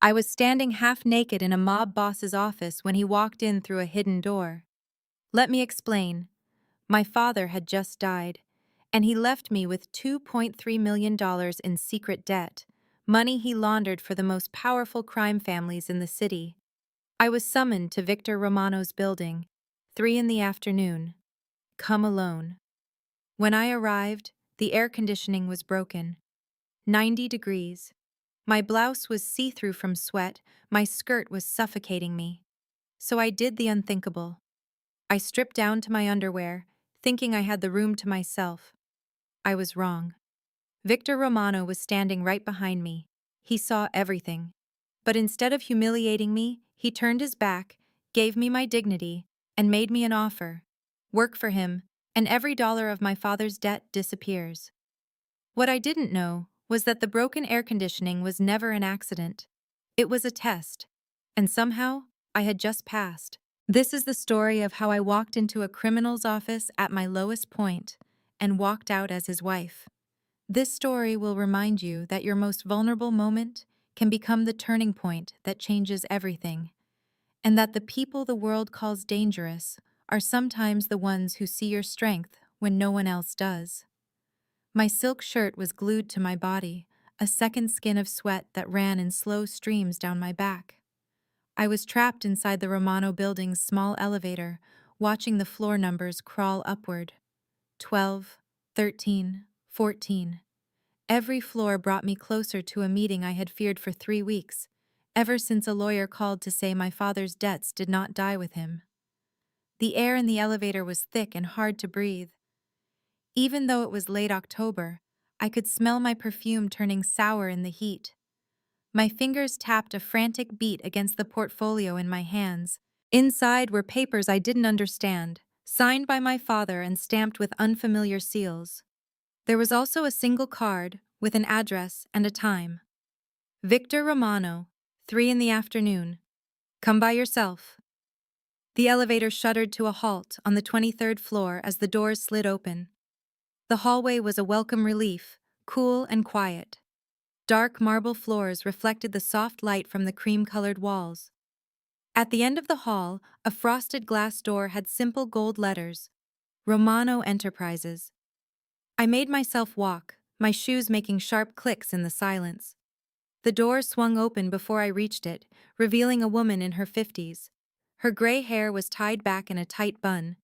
I was standing half naked in a mob boss's office when he walked in through a hidden door. Let me explain. My father had just died, and he left me with $2.3 million in secret debt, money he laundered for the most powerful crime families in the city. I was summoned to Victor Romano's building, 3 in the afternoon. Come alone. When I arrived, the air conditioning was broken. 90 degrees. My blouse was see-through from sweat, my skirt was suffocating me. So I did the unthinkable. I stripped down to my underwear, thinking I had the room to myself. I was wrong. Victor Romano was standing right behind me. He saw everything. But instead of humiliating me, he turned his back, gave me my dignity, and made me an offer. Work for him, and every dollar of my father's debt disappears. What I didn't know was that the broken air conditioning was never an accident. It was a test. And somehow, I had just passed. This is the story of how I walked into a criminal's office at my lowest point and walked out as his wife. This story will remind you that your most vulnerable moment can become the turning point that changes everything, and that the people the world calls dangerous are sometimes the ones who see your strength when no one else does. My silk shirt was glued to my body, a second skin of sweat that ran in slow streams down my back. I was trapped inside the Romano building's small elevator, watching the floor numbers crawl upward. 12, 13, 14. Every floor brought me closer to a meeting I had feared for 3 weeks, ever since a lawyer called to say my father's debts did not die with him. The air in the elevator was thick and hard to breathe. Even though it was late October, I could smell my perfume turning sour in the heat. My fingers tapped a frantic beat against the portfolio in my hands. Inside were papers I didn't understand, signed by my father and stamped with unfamiliar seals. There was also a single card with an address and a time. Victor Romano, 3 in the afternoon. Come by yourself. The elevator shuddered to a halt on the 23rd floor as the doors slid open. The hallway was a welcome relief, cool and quiet. Dark marble floors reflected the soft light from the cream-colored walls. At the end of the hall, a frosted glass door had simple gold letters, Romano Enterprises. I made myself walk, my shoes making sharp clicks in the silence. The door swung open before I reached it, revealing a woman in her 50s. Her gray hair was tied back in a tight bun.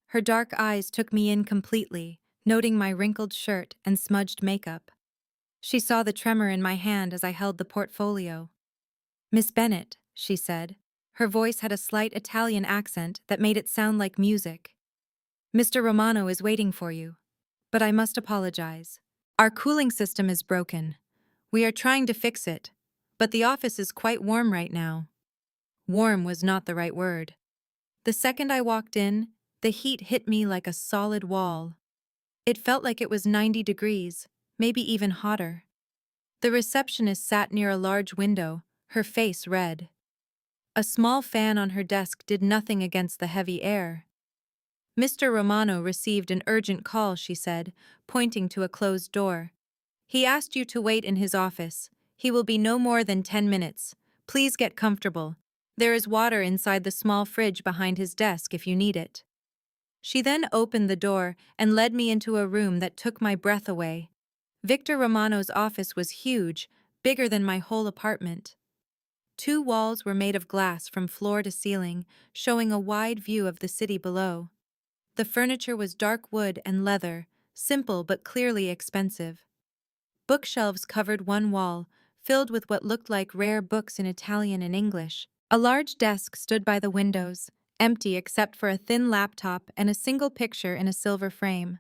Her dark eyes took me in completely, noting my wrinkled shirt and smudged makeup. She saw the tremor in my hand as I held the portfolio. "Miss Bennet," she said. Her voice had a slight Italian accent that made it sound like music. "Mr. Romano is waiting for you. But I must apologize. Our cooling system is broken. We are trying to fix it, but the office is quite warm right now." Warm was not the right word. The second I walked in, the heat hit me like a solid wall. It felt like it was 90 degrees, maybe even hotter. The receptionist sat near a large window, her face red. A small fan on her desk did nothing against the heavy air. "Mr. Romano received an urgent call," she said, pointing to a closed door. "He asked you to wait in his office. He will be no more than 10 minutes. Please get comfortable. There is water inside the small fridge behind his desk if you need it." She then opened the door and led me into a room that took my breath away. Victor Romano's office was huge, bigger than my whole apartment. 2 walls were made of glass from floor to ceiling, showing a wide view of the city below. The furniture was dark wood and leather, simple but clearly expensive. Bookshelves covered one wall, filled with what looked like rare books in Italian and English. A large desk stood by the windows, empty except for a thin laptop and a single picture in a silver frame.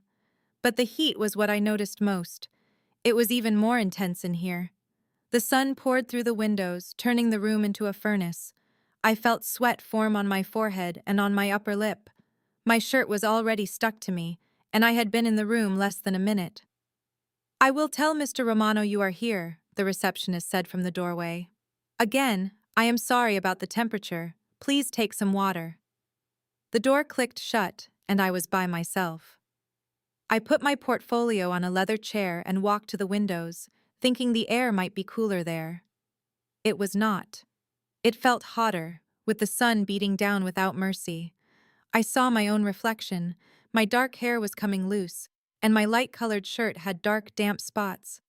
But the heat was what I noticed most. It was even more intense in here. The sun poured through the windows, turning the room into a furnace. I felt sweat form on my forehead and on my upper lip. My shirt was already stuck to me, and I had been in the room less than a minute. "I will tell Mr. Romano you are here," the receptionist said from the doorway. "Again, I am sorry about the temperature. Please take some water." The door clicked shut, and I was by myself. I put my portfolio on a leather chair and walked to the windows, thinking the air might be cooler there. It was not. It felt hotter, with the sun beating down without mercy. I saw my own reflection. My dark hair was coming loose, and my light-colored shirt had dark, damp spots.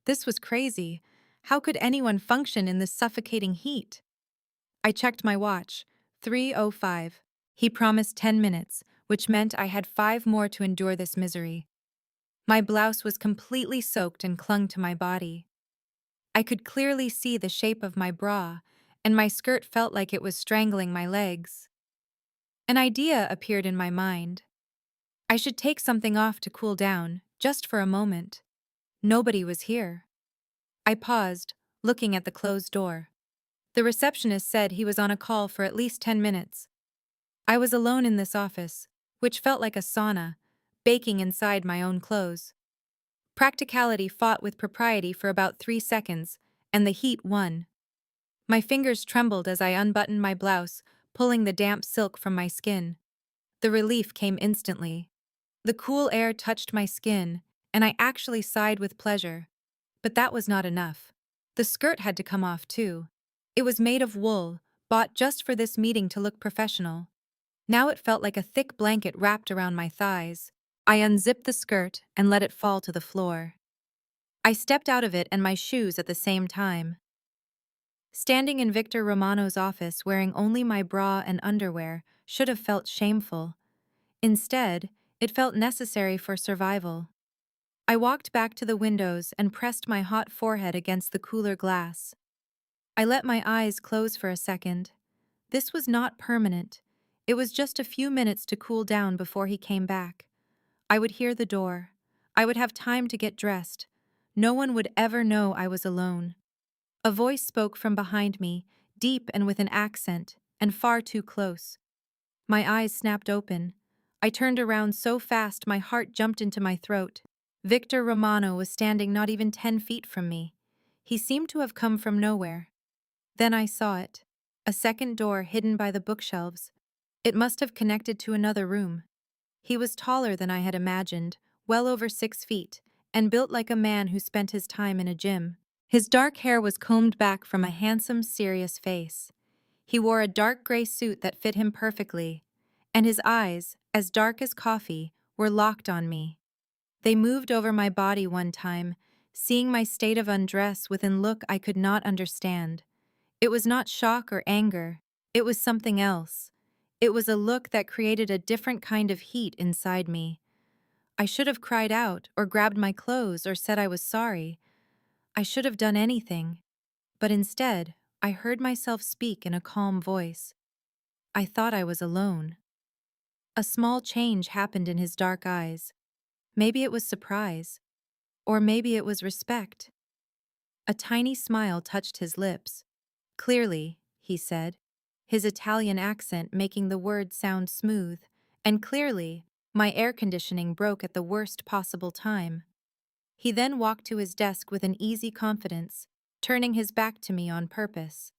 This was crazy. How could anyone function in this suffocating heat? I checked my watch. 3:05. He promised 10 minutes, which meant I had 5 more to endure this misery. My blouse was completely soaked and clung to my body. I could clearly see the shape of my bra, and my skirt felt like it was strangling my legs. An idea appeared in my mind. I should take something off to cool down, just for a moment. Nobody was here. I paused, looking at the closed door. The receptionist said he was on a call for at least 10 minutes. I was alone in this office, which felt like a sauna, baking inside my own clothes. Practicality fought with propriety for about 3 seconds, and the heat won. My fingers trembled as I unbuttoned my blouse, pulling the damp silk from my skin. The relief came instantly. The cool air touched my skin, and I actually sighed with pleasure. But that was not enough. The skirt had to come off too. It was made of wool, bought just for this meeting to look professional. Now it felt like a thick blanket wrapped around my thighs. I unzipped the skirt and let it fall to the floor. I stepped out of it and my shoes at the same time. Standing in Victor Romano's office wearing only my bra and underwear should have felt shameful. Instead, it felt necessary for survival. I walked back to the windows and pressed my hot forehead against the cooler glass. I let my eyes close for a second. This was not permanent. It was just a few minutes to cool down before he came back. I would hear the door. I would have time to get dressed. No one would ever know I was alone. A voice spoke from behind me, deep and with an accent, and far too close. My eyes snapped open. I turned around so fast my heart jumped into my throat. Victor Romano was standing not even 10 feet from me. He seemed to have come from nowhere. Then I saw it. A second door hidden by the bookshelves. It must have connected to another room. He was taller than I had imagined, well over 6 feet, and built like a man who spent his time in a gym. His dark hair was combed back from a handsome, serious face. He wore a dark gray suit that fit him perfectly, and his eyes, as dark as coffee, were locked on me. They moved over my body one time, seeing my state of undress with a look I could not understand. It was not shock or anger, it was something else. It was a look that created a different kind of heat inside me. I should have cried out, or grabbed my clothes, or said I was sorry. I should have done anything. But instead, I heard myself speak in a calm voice. I thought I was alone. A small change happened in his dark eyes. Maybe it was surprise, or maybe it was respect. A tiny smile touched his lips. Clearly, he said, his Italian accent making the words sound smooth, and clearly, my air conditioning broke at the worst possible time. He then walked to his desk with an easy confidence, turning his back to me on purpose.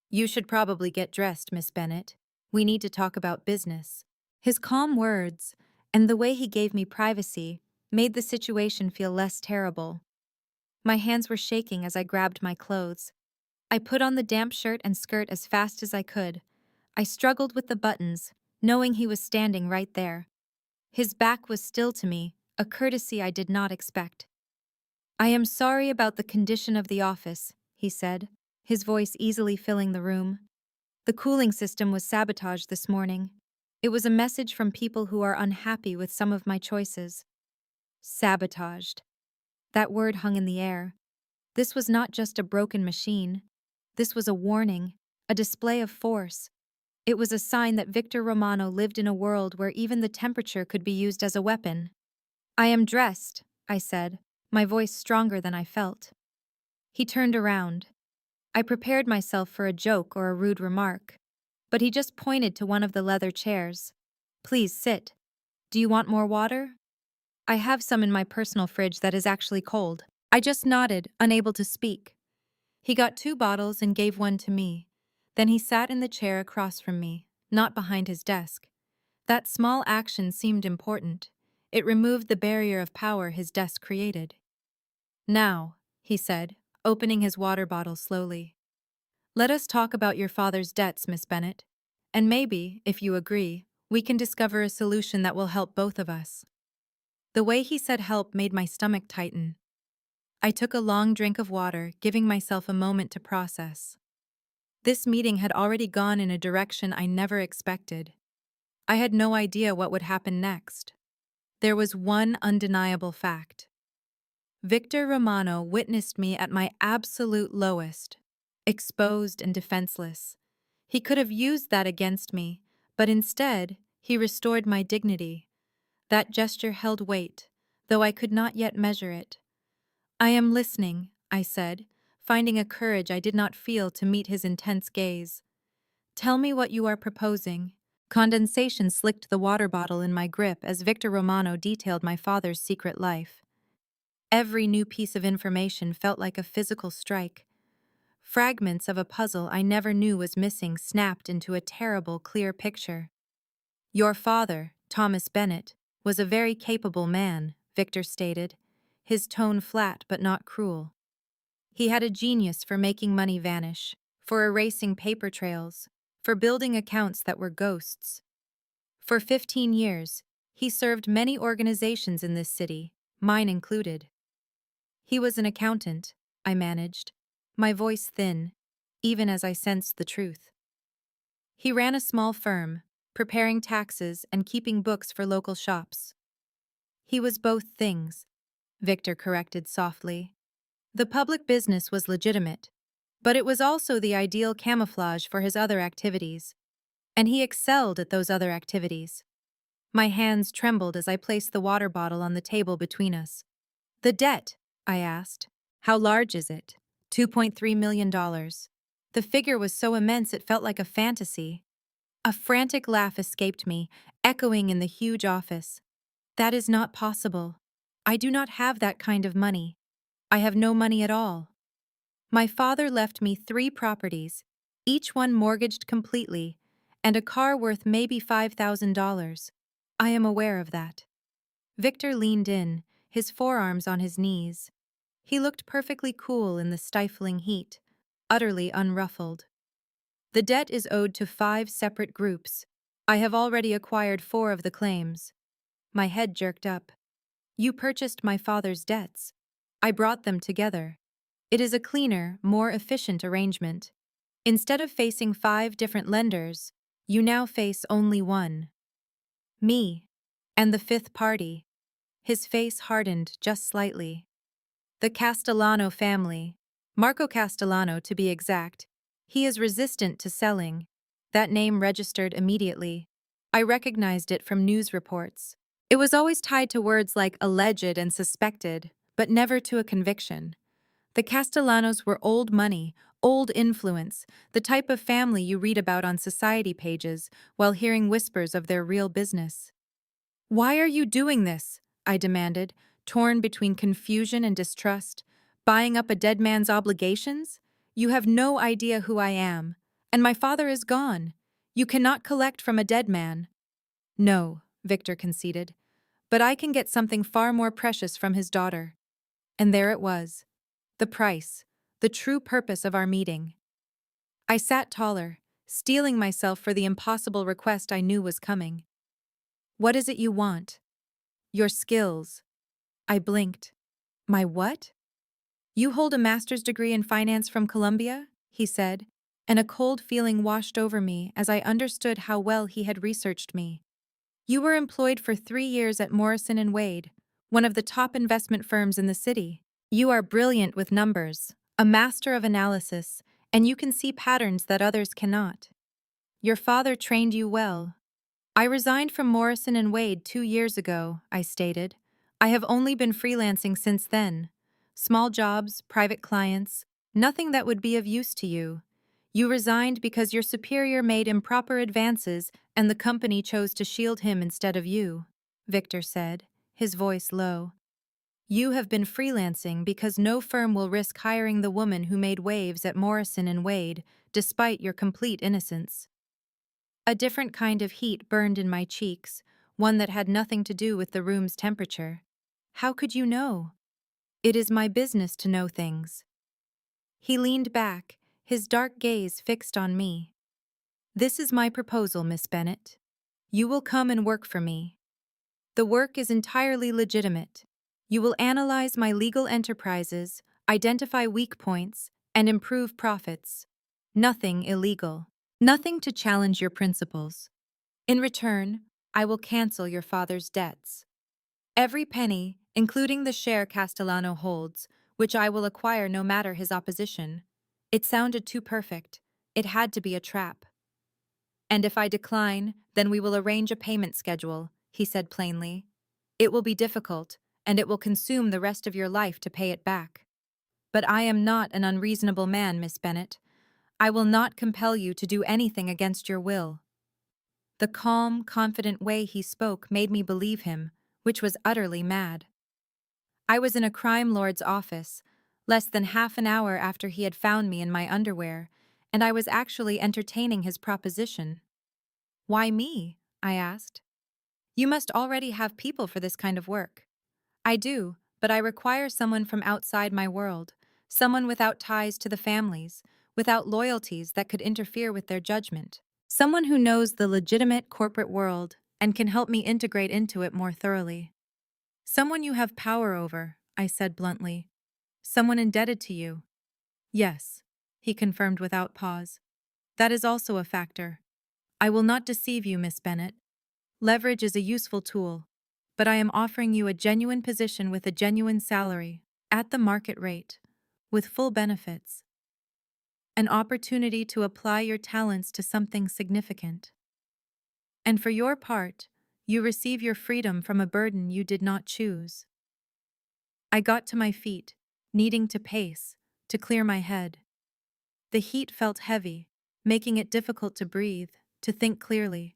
"You should probably get dressed, Miss Bennet. We need to talk about business." His calm words, and the way he gave me privacy, made the situation feel less terrible. My hands were shaking as I grabbed my clothes. I put on the damp shirt and skirt as fast as I could. I struggled with the buttons, knowing he was standing right there. His back was still to me, a courtesy I did not expect. "I am sorry about the condition of the office," he said, his voice easily filling the room. "The cooling system was sabotaged this morning. It was a message from people who are unhappy with some of my choices." Sabotaged. That word hung in the air. This was not just a broken machine. This was a warning, a display of force. It was a sign that Victor Romano lived in a world where even the temperature could be used as a weapon. "I am dressed," I said, my voice stronger than I felt. He turned around. I prepared myself for a joke or a rude remark, but he just pointed to one of the leather chairs. "Please sit. Do you want more water?" "I have some in my personal fridge that is actually cold." I just nodded, unable to speak. He got 2 bottles and gave one to me. Then he sat in the chair across from me, not behind his desk. That small action seemed important. It removed the barrier of power his desk created. "Now," he said, opening his water bottle slowly. Let us talk about your father's debts, Miss Bennet. And maybe, if you agree, we can discover a solution that will help both of us. The way he said help made my stomach tighten. I took a long drink of water, giving myself a moment to process. This meeting had already gone in a direction I never expected. I had no idea what would happen next. There was one undeniable fact. Victor Romano witnessed me at my absolute lowest, exposed and defenseless. He could have used that against me, but instead, he restored my dignity. That gesture held weight, though I could not yet measure it. I am listening, I said, finding a courage I did not feel to meet his intense gaze. Tell me what you are proposing. Condensation slicked the water bottle in my grip as Victor Romano detailed my father's secret life. Every new piece of information felt like a physical strike. Fragments of a puzzle I never knew was missing snapped into a terrible, clear picture. Your father, Thomas Bennet, was a very capable man, Victor stated, his tone flat but not cruel. He had a genius for making money vanish, for erasing paper trails, for building accounts that were ghosts. For 15 years, he served many organizations in this city, mine included. He was an accountant, I managed, my voice thin, even as I sensed the truth. He ran a small firm, preparing taxes and keeping books for local shops. He was both things, Victor corrected softly. The public business was legitimate, but it was also the ideal camouflage for his other activities, and he excelled at those other activities. My hands trembled as I placed the water bottle on the table between us. The debt, I asked. How large is it? $2.3 million. The figure was so immense it felt like a fantasy. A frantic laugh escaped me, echoing in the huge office. That is not possible. I do not have that kind of money. I have no money at all. My father left me 3 properties, each one mortgaged completely, and a car worth maybe $5,000. I am aware of that. Victor leaned in, his forearms on his knees. He looked perfectly cool in the stifling heat, utterly unruffled. The debt is owed to 5 separate groups. I have already acquired 4 of the claims. My head jerked up. You purchased my father's debts. I brought them together. It is a cleaner, more efficient arrangement. Instead of facing 5 different lenders, you now face only one. Me. And the 5th party. His face hardened just slightly. The Castellano family. Marco Castellano, to be exact. He is resistant to selling. That name registered immediately. I recognized it from news reports. It was always tied to words like alleged and suspected, but never to a conviction. The Castellanos were old money, old influence, the type of family you read about on society pages while hearing whispers of their real business. Why are you doing this? I demanded, torn between confusion and distrust. Buying up a dead man's obligations? You have no idea who I am, and my father is gone. You cannot collect from a dead man. No, Victor conceded, but I can get something far more precious from his daughter. And there it was. The price, the true purpose of our meeting. I sat taller, steeling myself for the impossible request I knew was coming. What is it you want? Your skills. I blinked. My what? You hold a master's degree in finance from Columbia? He said, and a cold feeling washed over me as I understood how well he had researched me. You were employed for 3 years at Morrison & Wade, one of the top investment firms in the city. You are brilliant with numbers, a master of analysis, and you can see patterns that others cannot. Your father trained you well. I resigned from Morrison & Wade 2 years ago, I stated. I have only been freelancing since then. Small jobs, private clients, nothing that would be of use to you. You resigned because your superior made improper advances and the company chose to shield him instead of you, Victor said, his voice low. You have been freelancing because no firm will risk hiring the woman who made waves at Morrison & Wade, despite your complete innocence. A different kind of heat burned in my cheeks, one that had nothing to do with the room's temperature. How could you know? It is my business to know things. He leaned back, his dark gaze fixed on me. "This is my proposal, Miss Bennet. You will come and work for me. The work is entirely legitimate. You will analyze my legal enterprises, identify weak points, and improve profits. Nothing illegal. Nothing to challenge your principles. In return, I will cancel your father's debts. Every penny, including the share Castellano holds, which I will acquire no matter his opposition." It sounded too perfect. It had to be a trap. "And if I decline, then we will arrange a payment schedule," he said plainly. "It will be difficult, and it will consume the rest of your life to pay it back. But I am not an unreasonable man, Miss Bennet. I will not compel you to do anything against your will." The calm, confident way he spoke made me believe him, which was utterly mad. I was in a crime lord's office, less than half an hour after he had found me in my underwear, and I was actually entertaining his proposition. "Why me?" I asked. "You must already have people for this kind of work." "I do, but I require someone from outside my world, someone without ties to the families, without loyalties that could interfere with their judgment. Someone who knows the legitimate corporate world and can help me integrate into it more thoroughly." "Someone you have power over," I said bluntly. "Someone indebted to you." "Yes," he confirmed without pause. "That is also a factor. I will not deceive you, Miss Bennet. Leverage is a useful tool, but I am offering you a genuine position with a genuine salary, at the market rate, with full benefits. An opportunity to apply your talents to something significant. And for your part, you receive your freedom from a burden you did not choose." I got to my feet, needing to pace, to clear my head. The heat felt heavy, making it difficult to breathe, to think clearly.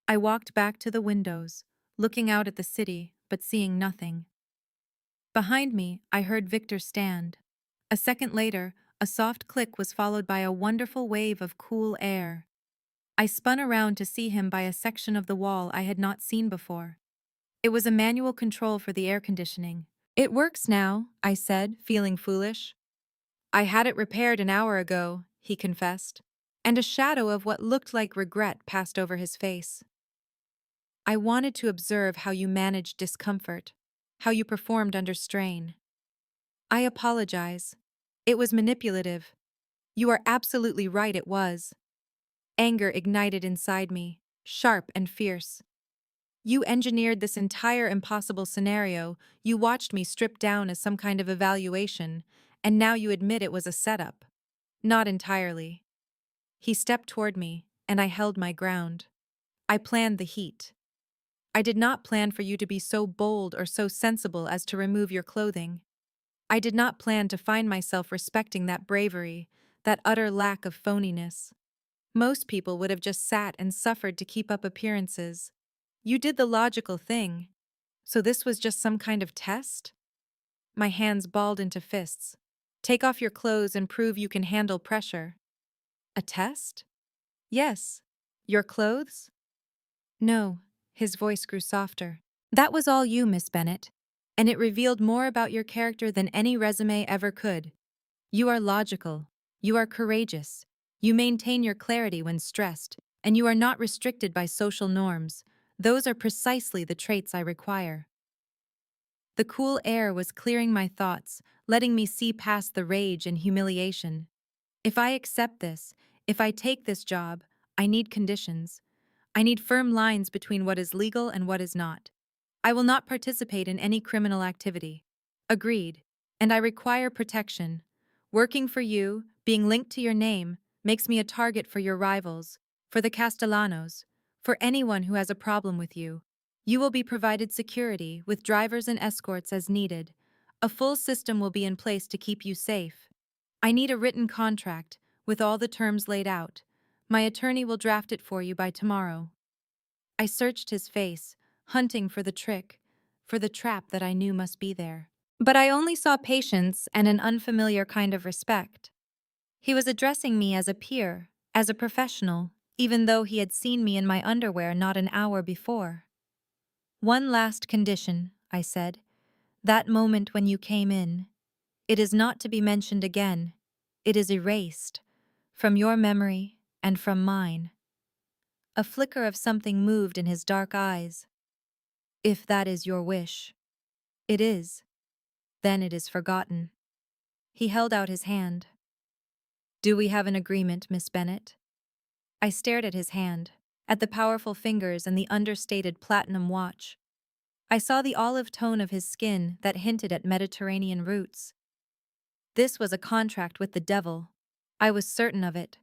I walked back to the windows, looking out at the city, but seeing nothing. Behind me, I heard Victor stand. A second later, a soft click was followed by a wonderful wave of cool air. I spun around to see him by a section of the wall I had not seen before. It was a manual control for the air conditioning. "It works now," I said, feeling foolish. "I had it repaired an hour ago," he confessed, and a shadow of what looked like regret passed over his face. "I wanted to observe how you managed discomfort, how you performed under strain." "I apologize. It was manipulative." "You are absolutely right, it was." Anger ignited inside me, sharp and fierce. "You engineered this entire impossible scenario, you watched me strip down as some kind of evaluation, and now you admit it was a setup." "Not entirely." He stepped toward me, and I held my ground. "I planned the heat. I did not plan for you to be so bold or so sensible as to remove your clothing. I did not plan to find myself respecting that bravery, that utter lack of phoniness. Most people would have just sat and suffered to keep up appearances. You did the logical thing. So this was just some kind of test?" My hands balled into fists. "Take off your clothes and prove you can handle pressure." "A test?" "Yes. Your clothes?" "No." His voice grew softer. "That was all you, Miss Bennet, and it revealed more about your character than any resume ever could. You are logical. You are courageous. You maintain your clarity when stressed, and you are not restricted by social norms. Those are precisely the traits I require." The cool air was clearing my thoughts, letting me see past the rage and humiliation. If I accept this, if I take this job, I need conditions. I need firm lines between what is legal and what is not. I will not participate in any criminal activity. Agreed. And I require protection. Working for you, being linked to your name, makes me a target for your rivals, for the Castellanos, for anyone who has a problem with you. You will be provided security, with drivers and escorts as needed. A full system will be in place to keep you safe. I need a written contract, with all the terms laid out. My attorney will draft it for you by tomorrow. I searched his face, hunting for the trick, for the trap that I knew must be there. But I only saw patience and an unfamiliar kind of respect. He was addressing me as a peer, as a professional, even though he had seen me in my underwear not an hour before. "One last condition," I said. "That moment when you came in. It is not to be mentioned again. It is erased from your memory and from mine. A flicker of something moved in his dark eyes. If that is your wish. It is. Then it is forgotten. He held out his hand. Do we have an agreement, Miss Bennet? I stared at his hand, at the powerful fingers and the understated platinum watch. I saw the olive tone of his skin that hinted at Mediterranean roots. This was a contract with the devil. I was certain of it.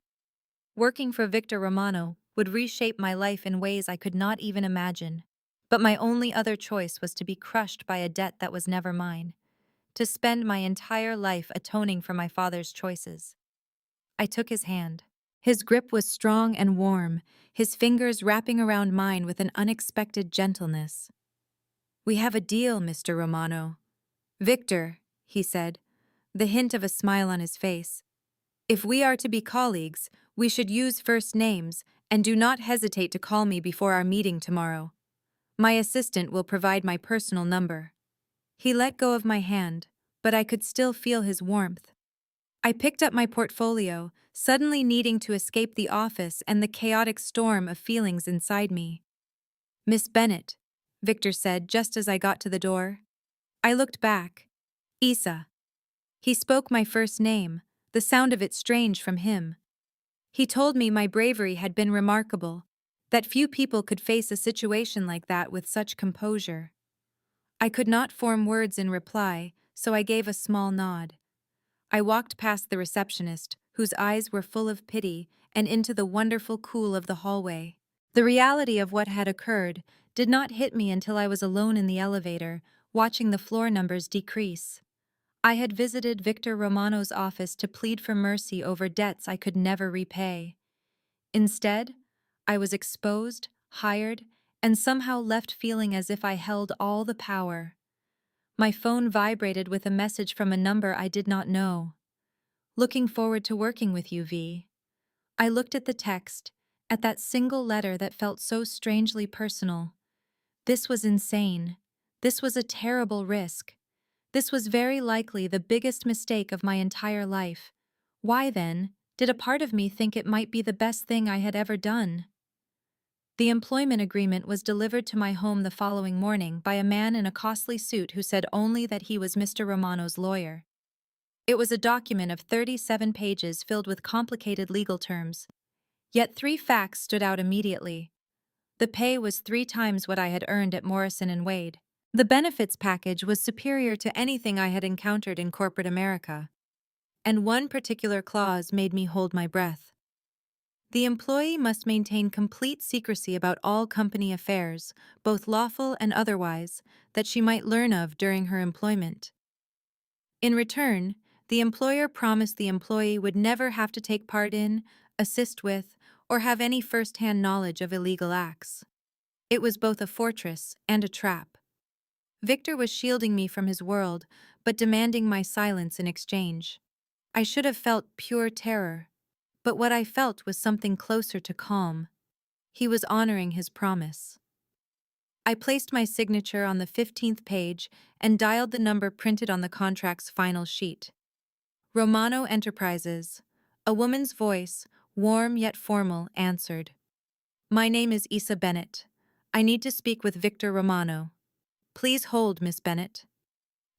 Working for Victor Romano would reshape my life in ways I could not even imagine. But my only other choice was to be crushed by a debt that was never mine, to spend my entire life atoning for my father's choices. I took his hand. His grip was strong and warm, his fingers wrapping around mine with an unexpected gentleness. We have a deal, Mr. Romano. Victor, he said, the hint of a smile on his face. If we are to be colleagues, we should use first names, and do not hesitate to call me before our meeting tomorrow. My assistant will provide my personal number. He let go of my hand, but I could still feel his warmth. I picked up my portfolio, suddenly needing to escape the office and the chaotic storm of feelings inside me. Miss Bennet, Victor said just as I got to the door. I looked back. Isa. He spoke my first name, the sound of it strange from him. He told me my bravery had been remarkable, that few people could face a situation like that with such composure. I could not form words in reply, so I gave a small nod. I walked past the receptionist, whose eyes were full of pity, and into the wonderful cool of the hallway. The reality of what had occurred did not hit me until I was alone in the elevator, watching the floor numbers decrease. I had visited Victor Romano's office to plead for mercy over debts I could never repay. Instead, I was exposed, hired, and somehow left feeling as if I held all the power. My phone vibrated with a message from a number I did not know. Looking forward to working with you, V. I looked at the text, at that single letter that felt so strangely personal. This was insane. This was a terrible risk. This was very likely the biggest mistake of my entire life. Why, then, did a part of me think it might be the best thing I had ever done? The employment agreement was delivered to my home the following morning by a man in a costly suit who said only that he was Mr. Romano's lawyer. It was a document of 37 pages filled with complicated legal terms. Yet 3 facts stood out immediately. The pay was 3 times what I had earned at Morrison & Wade. The benefits package was superior to anything I had encountered in corporate America. And one particular clause made me hold my breath. The employee must maintain complete secrecy about all company affairs, both lawful and otherwise, that she might learn of during her employment. In return, the employer promised the employee would never have to take part in, assist with, or have any first-hand knowledge of illegal acts. It was both a fortress and a trap. Victor was shielding me from his world, but demanding my silence in exchange. I should have felt pure terror, but what I felt was something closer to calm. He was honoring his promise. I placed my signature on the 15th page and dialed the number printed on the contract's final sheet. Romano Enterprises. A woman's voice, warm yet formal, answered. My name is Isa Bennet. I need to speak with Victor Romano. Please hold, Miss Bennet.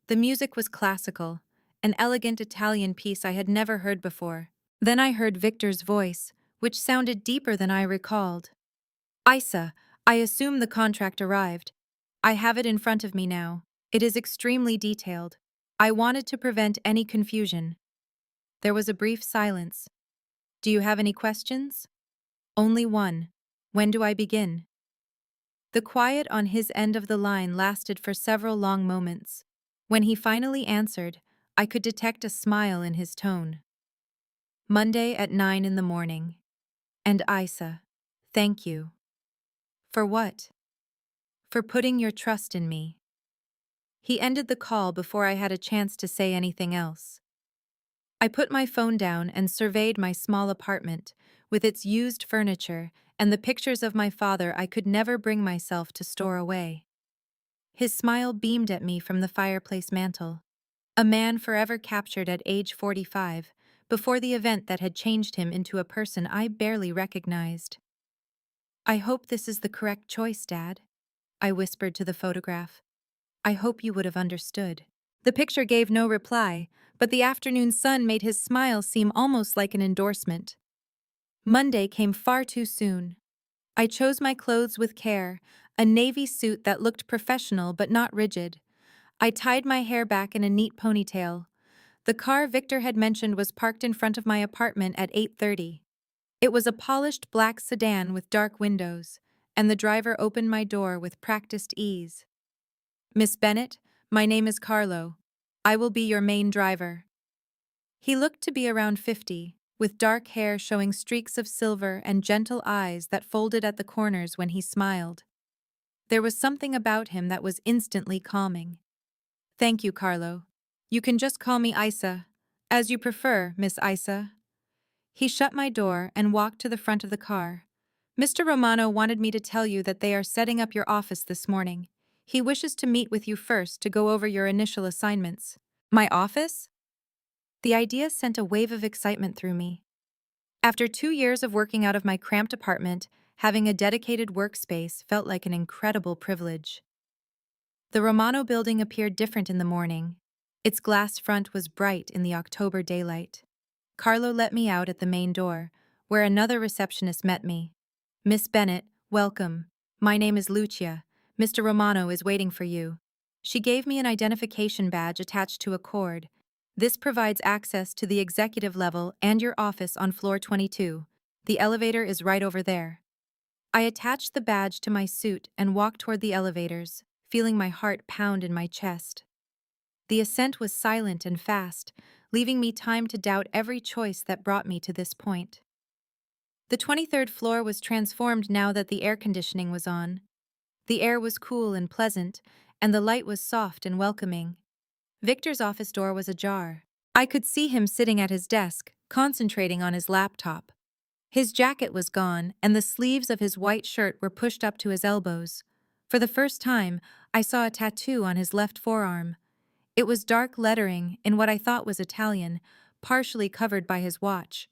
The music was classical, an elegant Italian piece I had never heard before. Then I heard Victor's voice, which sounded deeper than I recalled. Isa, I assume the contract arrived. I have it in front of me now. It is extremely detailed. I wanted to prevent any confusion. There was a brief silence. Do you have any questions? Only one. When do I begin? The quiet on his end of the line lasted for several long moments. When he finally answered, I could detect a smile in his tone. Monday at 9 in the morning. And Isa, thank you. For what? For putting your trust in me. He ended the call before I had a chance to say anything else. I put my phone down and surveyed my small apartment, with its used furniture and the pictures of my father I could never bring myself to store away. His smile beamed at me from the fireplace mantel. A man forever captured at age 45, before the event that had changed him into a person I barely recognized. "I hope this is the correct choice, Dad," I whispered to the photograph. "I hope you would have understood." The picture gave no reply, but the afternoon sun made his smile seem almost like an endorsement. Monday came far too soon. I chose my clothes with care, a navy suit that looked professional but not rigid. I tied my hair back in a neat ponytail. The car Victor had mentioned was parked in front of my apartment at 8:30. It was a polished black sedan with dark windows, and the driver opened my door with practiced ease. "Miss Bennett, my name is Carlo. I will be your main driver." He looked to be around 50, with dark hair showing streaks of silver and gentle eyes that folded at the corners when he smiled. There was something about him that was instantly calming. "Thank you, Carlo. You can just call me Isa. As you prefer, Miss Isa." He shut my door and walked to the front of the car. "Mr. Romano wanted me to tell you that they are setting up your office this morning. He wishes to meet with you first to go over your initial assignments." "My office?" The idea sent a wave of excitement through me. After 2 years of working out of my cramped apartment, having a dedicated workspace felt like an incredible privilege. The Romano building appeared different in the morning. Its glass front was bright in the October daylight. Carlo let me out at the main door, where another receptionist met me. "Miss Bennett, welcome. My name is Lucia. Mr. Romano is waiting for you." She gave me an identification badge attached to a cord. "This provides access to the executive level and your office on floor 22. The elevator is right over there." I attached the badge to my suit and walked toward the elevators, feeling my heart pound in my chest. The ascent was silent and fast, leaving me time to doubt every choice that brought me to this point. The 23rd floor was transformed now that the air conditioning was on. The air was cool and pleasant, and the light was soft and welcoming. Victor's office door was ajar. I could see him sitting at his desk, concentrating on his laptop. His jacket was gone, and the sleeves of his white shirt were pushed up to his elbows. For the first time, I saw a tattoo on his left forearm. It was dark lettering in what I thought was Italian, partially covered by his watch.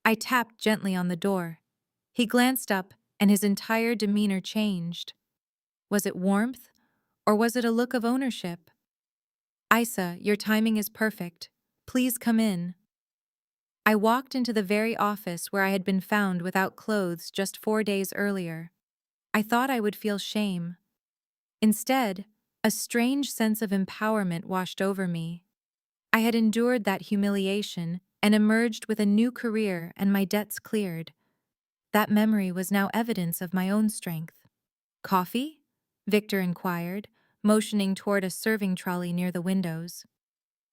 I tapped gently on the door. He glanced up, and his entire demeanor changed. Was it warmth, or was it a look of ownership? "Isa, your timing is perfect. Please come in." I walked into the very office where I had been found without clothes just 4 days earlier. I thought I would feel shame. Instead, a strange sense of empowerment washed over me. I had endured that humiliation and emerged with a new career and my debts cleared. That memory was now evidence of my own strength. "Coffee?" Victor inquired, motioning toward a serving trolley near the windows.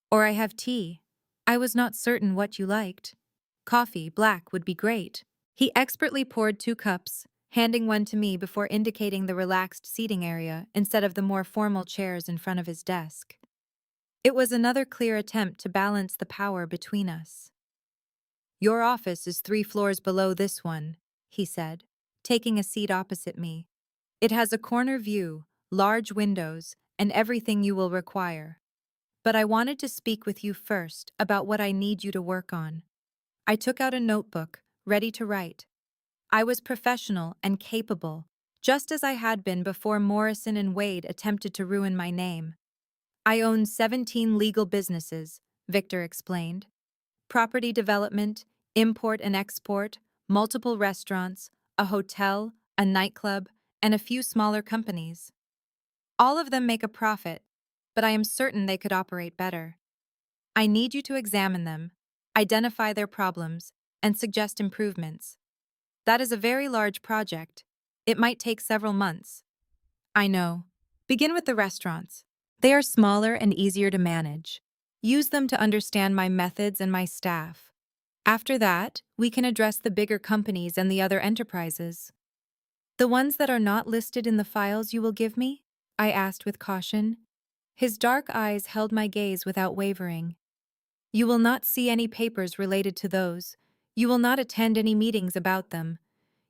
"Or I have tea. I was not certain what you liked." "Coffee, black, would be great." He expertly poured 2 cups, handing one to me before indicating the relaxed seating area instead of the more formal chairs in front of his desk. It was another clear attempt to balance the power between us. "Your office is 3 floors below this one," he said, taking a seat opposite me. "It has a corner view, large windows, and everything you will require. But I wanted to speak with you first about what I need you to work on." I took out a notebook, ready to write. I was professional and capable, just as I had been before Morrison and Wade attempted to ruin my name. "I own 17 legal businesses," Victor explained. "Property development, import and export, multiple restaurants, a hotel, a nightclub, and a few smaller companies. All of them make a profit, but I am certain they could operate better. I need you to examine them, identify their problems, and suggest improvements. That is a very large project. It might take several months." "I know. Begin with the restaurants. They are smaller and easier to manage. Use them to understand my methods and my staff. After that, we can address the bigger companies and the other enterprises." "The ones that are not listed in the files you will give me?" I asked with caution. His dark eyes held my gaze without wavering. "You will not see any papers related to those. You will not attend any meetings about them.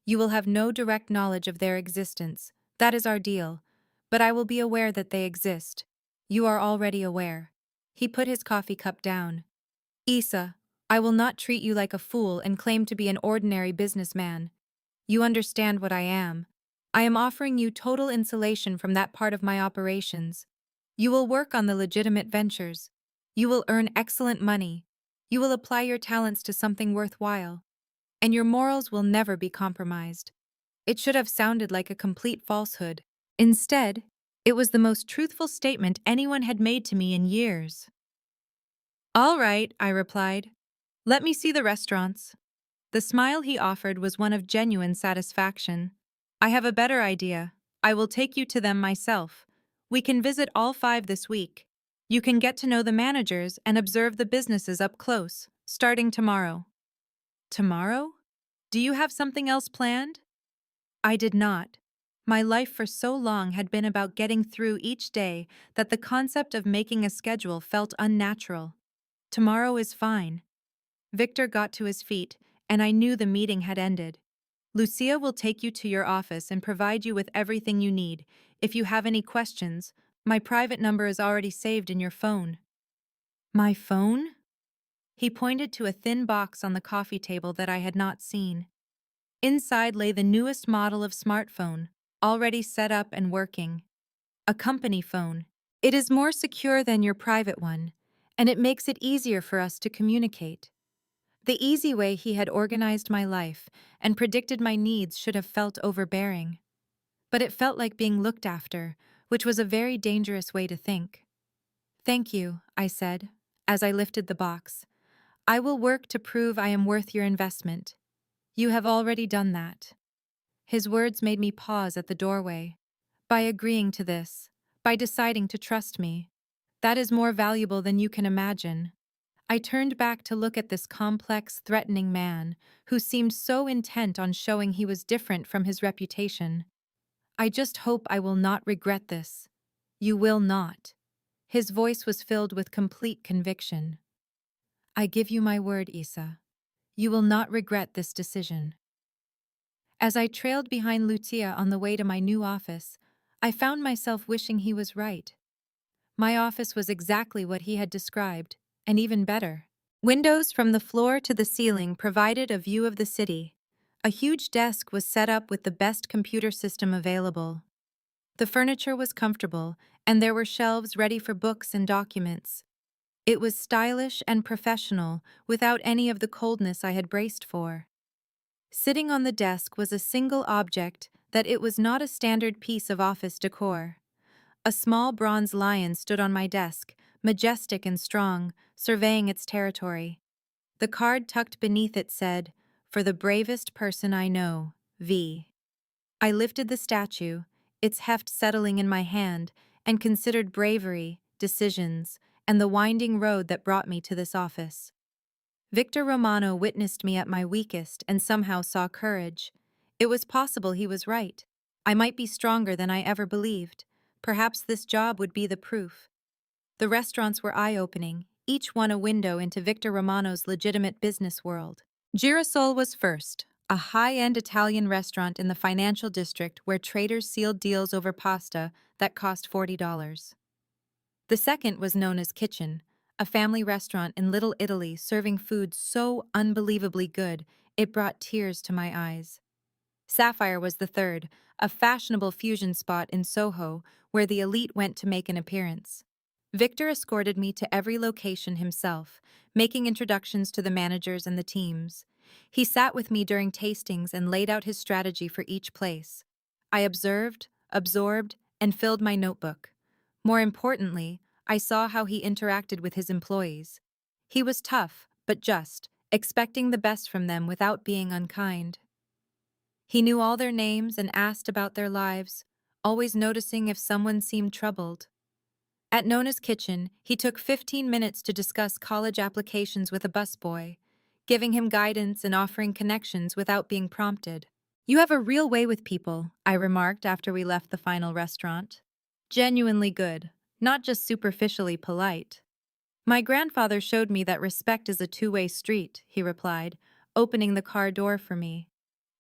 You will have no direct knowledge of their existence. That is our deal. But I will be aware that they exist. You are already aware." He put his coffee cup down. "Isa, I will not treat you like a fool and claim to be an ordinary businessman. You understand what I am. I am offering you total insulation from that part of my operations. You will work on the legitimate ventures. You will earn excellent money. You will apply your talents to something worthwhile. And your morals will never be compromised. It should have sounded like a complete falsehood. Instead, it was the most truthful statement anyone had made to me in years. All right, I replied. Let me see the restaurants. The smile he offered was one of genuine satisfaction. I have a better idea. I will take you to them myself. We can visit all 5 this week. You can get to know the managers and observe the businesses up close, starting tomorrow. Tomorrow? Do you have something else planned? I did not. My life for so long had been about getting through each day that the concept of making a schedule felt unnatural. Tomorrow is fine. Victor got to his feet, and I knew the meeting had ended. Lucia will take you to your office and provide you with everything you need. If you have any questions, my private number is already saved in your phone. My phone? He pointed to a thin box on the coffee table that I had not seen. Inside lay the newest model of smartphone, already set up and working. A company phone. It is more secure than your private one, and it makes it easier for us to communicate. The easy way he had organized my life and predicted my needs should have felt overbearing. But it felt like being looked after, which was a very dangerous way to think. Thank you, I said, as I lifted the box. I will work to prove I am worth your investment. You have already done that. His words made me pause at the doorway. By agreeing to this, by deciding to trust me, that is more valuable than you can imagine. I turned back to look at this complex, threatening man who seemed so intent on showing he was different from his reputation. I just hope I will not regret this. You will not. His voice was filled with complete conviction. I give you my word, Issa. You will not regret this decision. As I trailed behind Lucia on the way to my new office, I found myself wishing he was right. My office was exactly what he had described, and even better. Windows from the floor to the ceiling provided a view of the city. A huge desk was set up with the best computer system available. The furniture was comfortable, and there were shelves ready for books and documents. It was stylish and professional, without any of the coldness I had braced for. Sitting on the desk was a single object that it was not a standard piece of office decor. A small bronze lion stood on my desk, majestic and strong, surveying its territory. The card tucked beneath it said, "For the bravest person I know, V." I lifted the statue, its heft settling in my hand, and considered bravery, decisions, and the winding road that brought me to this office. Victor Romano witnessed me at my weakest and somehow saw courage. It was possible he was right. I might be stronger than I ever believed. Perhaps this job would be the proof. The restaurants were eye-opening, each one a window into Victor Romano's legitimate business world. Girasol was first, a high-end Italian restaurant in the financial district where traders sealed deals over pasta that cost $40. The second was known as Kitchen, a family restaurant in Little Italy serving food so unbelievably good it brought tears to my eyes. Sapphire was the third, a fashionable fusion spot in Soho where the elite went to make an appearance. Victor escorted me to every location himself, making introductions to the managers and the teams. He sat with me during tastings and laid out his strategy for each place. I observed, absorbed, and filled my notebook. More importantly, I saw how he interacted with his employees. He was tough, but just, expecting the best from them without being unkind. He knew all their names and asked about their lives, always noticing if someone seemed troubled. At Nona's Kitchen, he took 15 minutes to discuss college applications with a busboy, giving him guidance and offering connections without being prompted. "You have a real way with people," I remarked after we left the final restaurant. "Genuinely good, not just superficially polite." "My grandfather showed me that respect is a two-way street," he replied, opening the car door for me.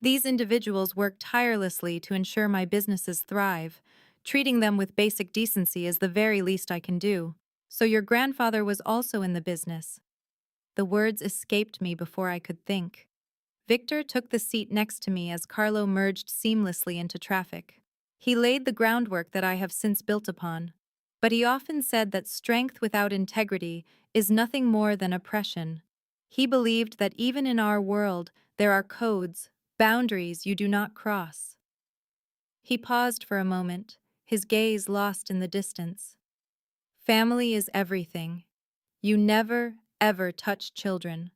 "These individuals work tirelessly to ensure my businesses thrive. Treating them with basic decency is the very least I can do." "So your grandfather was also in the business?" The words escaped me before I could think. Victor took the seat next to me as Carlo merged seamlessly into traffic. He laid the groundwork that I have since built upon. But he often said that strength without integrity is nothing more than oppression. He believed that even in our world, there are codes, boundaries you do not cross. He paused for a moment, his gaze lost in the distance. Family is everything. You never, ever touch children.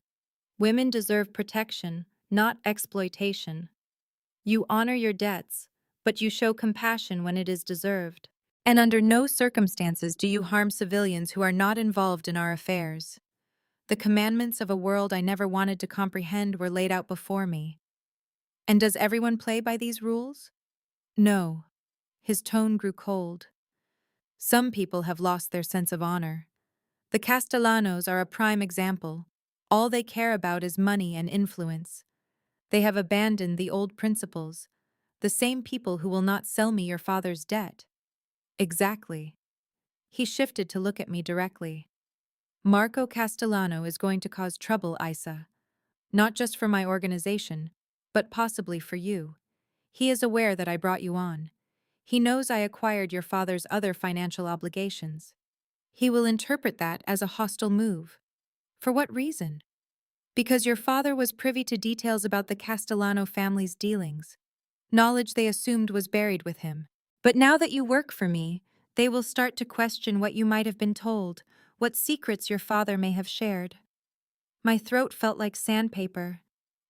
Women deserve protection, not exploitation. You honor your debts, but you show compassion when it is deserved. And under no circumstances do you harm civilians who are not involved in our affairs. The commandments of a world I never wanted to comprehend were laid out before me. And does everyone play by these rules? No. His tone grew cold. Some people have lost their sense of honor. The Castellanos are a prime example. All they care about is money and influence. They have abandoned the old principles, the same people who will not sell me your father's debt. Exactly. He shifted to look at me directly. Marco Castellano is going to cause trouble, Isa. Not just for my organization, but possibly for you. He is aware that I brought you on. He knows I acquired your father's other financial obligations. He will interpret that as a hostile move. For what reason? Because your father was privy to details about the Castellano family's dealings. Knowledge they assumed was buried with him. But now that you work for me, they will start to question what you might have been told, what secrets your father may have shared. My throat felt like sandpaper.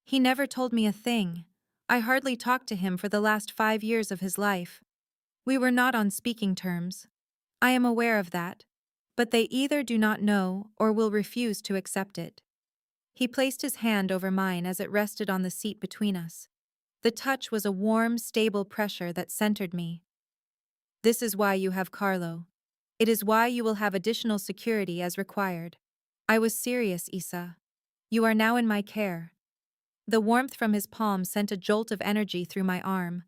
He never told me a thing. I hardly talked to him for the last 5 years of his life. We were not on speaking terms. I am aware of that. But they either do not know or will refuse to accept it. He placed his hand over mine as it rested on the seat between us. The touch was a warm, stable pressure that centered me. This is why you have Carlo. It is why you will have additional security as required. I was serious, Isa. You are now in my care. The warmth from his palm sent a jolt of energy through my arm.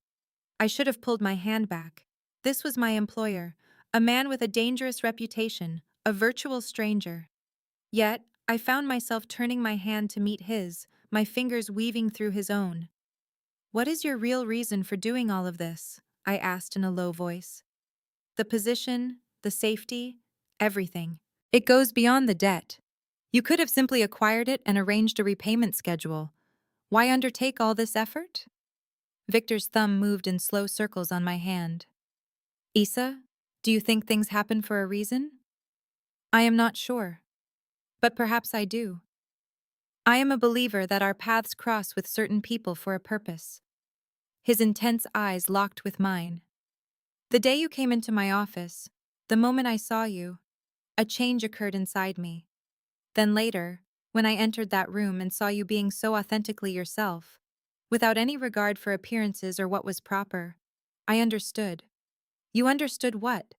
I should have pulled my hand back. This was my employer, a man with a dangerous reputation, a virtual stranger. Yet, I found myself turning my hand to meet his, my fingers weaving through his own. What is your real reason for doing all of this? I asked in a low voice. The position, the safety, everything. It goes beyond the debt. You could have simply acquired it and arranged a repayment schedule. Why undertake all this effort? Victor's thumb moved in slow circles on my hand. Isa, do you think things happen for a reason? I am not sure. But perhaps I do. I am a believer that our paths cross with certain people for a purpose. His intense eyes locked with mine. The day you came into my office, the moment I saw you, a change occurred inside me. Then later, when I entered that room and saw you being so authentically yourself, without any regard for appearances or what was proper, I understood. You understood what?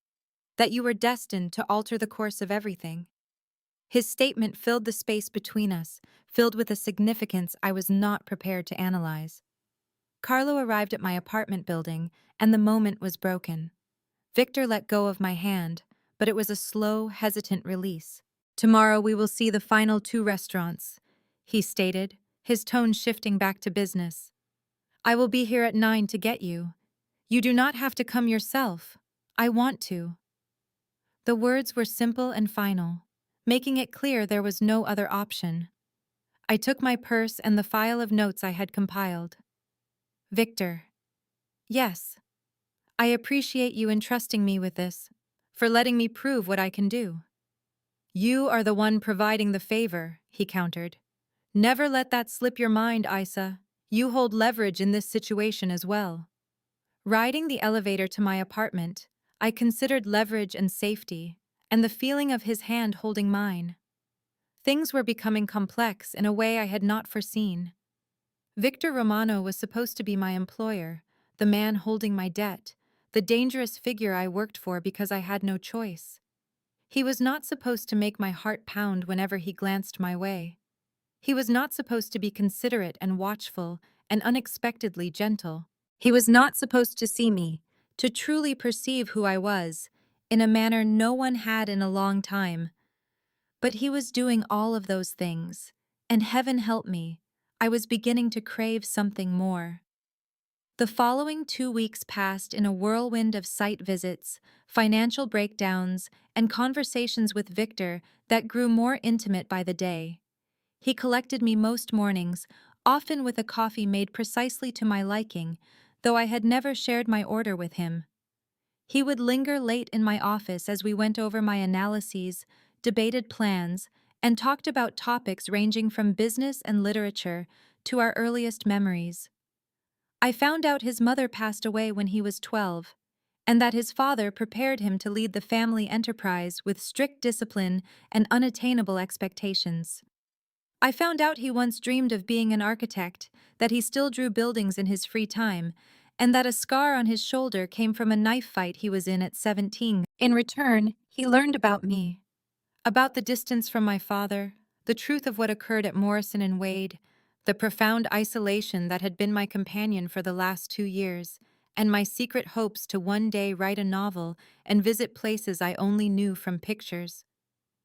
That you were destined to alter the course of everything. His statement filled the space between us, filled with a significance I was not prepared to analyze. Carlo arrived at my apartment building, and the moment was broken. Victor let go of my hand, but it was a slow, hesitant release. Tomorrow we will see the final 2 restaurants, he stated, his tone shifting back to business. I will be here at 9 to get you. You do not have to come yourself. I want to. The words were simple and final, making it clear there was no other option. I took my purse and the file of notes I had compiled. Victor. Yes. I appreciate you entrusting me with this, for letting me prove what I can do. You are the one providing the favor, he countered. Never let that slip your mind, Isa. You hold leverage in this situation as well. Riding the elevator to my apartment, I considered leverage and safety, and the feeling of his hand holding mine. Things were becoming complex in a way I had not foreseen. Victor Romano was supposed to be my employer, the man holding my debt, the dangerous figure I worked for because I had no choice. He was not supposed to make my heart pound whenever he glanced my way. He was not supposed to be considerate and watchful and unexpectedly gentle. He was not supposed to see me, to truly perceive who I was, in a manner no one had in a long time. But he was doing all of those things, and heaven help me, I was beginning to crave something more. The following 2 weeks passed in a whirlwind of site visits, financial breakdowns, and conversations with Victor that grew more intimate by the day. He collected me most mornings, often with a coffee made precisely to my liking, though I had never shared my order with him. He would linger late in my office as we went over my analyses, debated plans, and talked about topics ranging from business and literature to our earliest memories. I found out his mother passed away when he was 12, and that his father prepared him to lead the family enterprise with strict discipline and unattainable expectations. I found out he once dreamed of being an architect, that he still drew buildings in his free time, and that a scar on his shoulder came from a knife fight he was in at 17. In return, he learned about me, about the distance from my father, the truth of what occurred at Morrison and Wade, the profound isolation that had been my companion for the last 2 years, and my secret hopes to one day write a novel and visit places I only knew from pictures.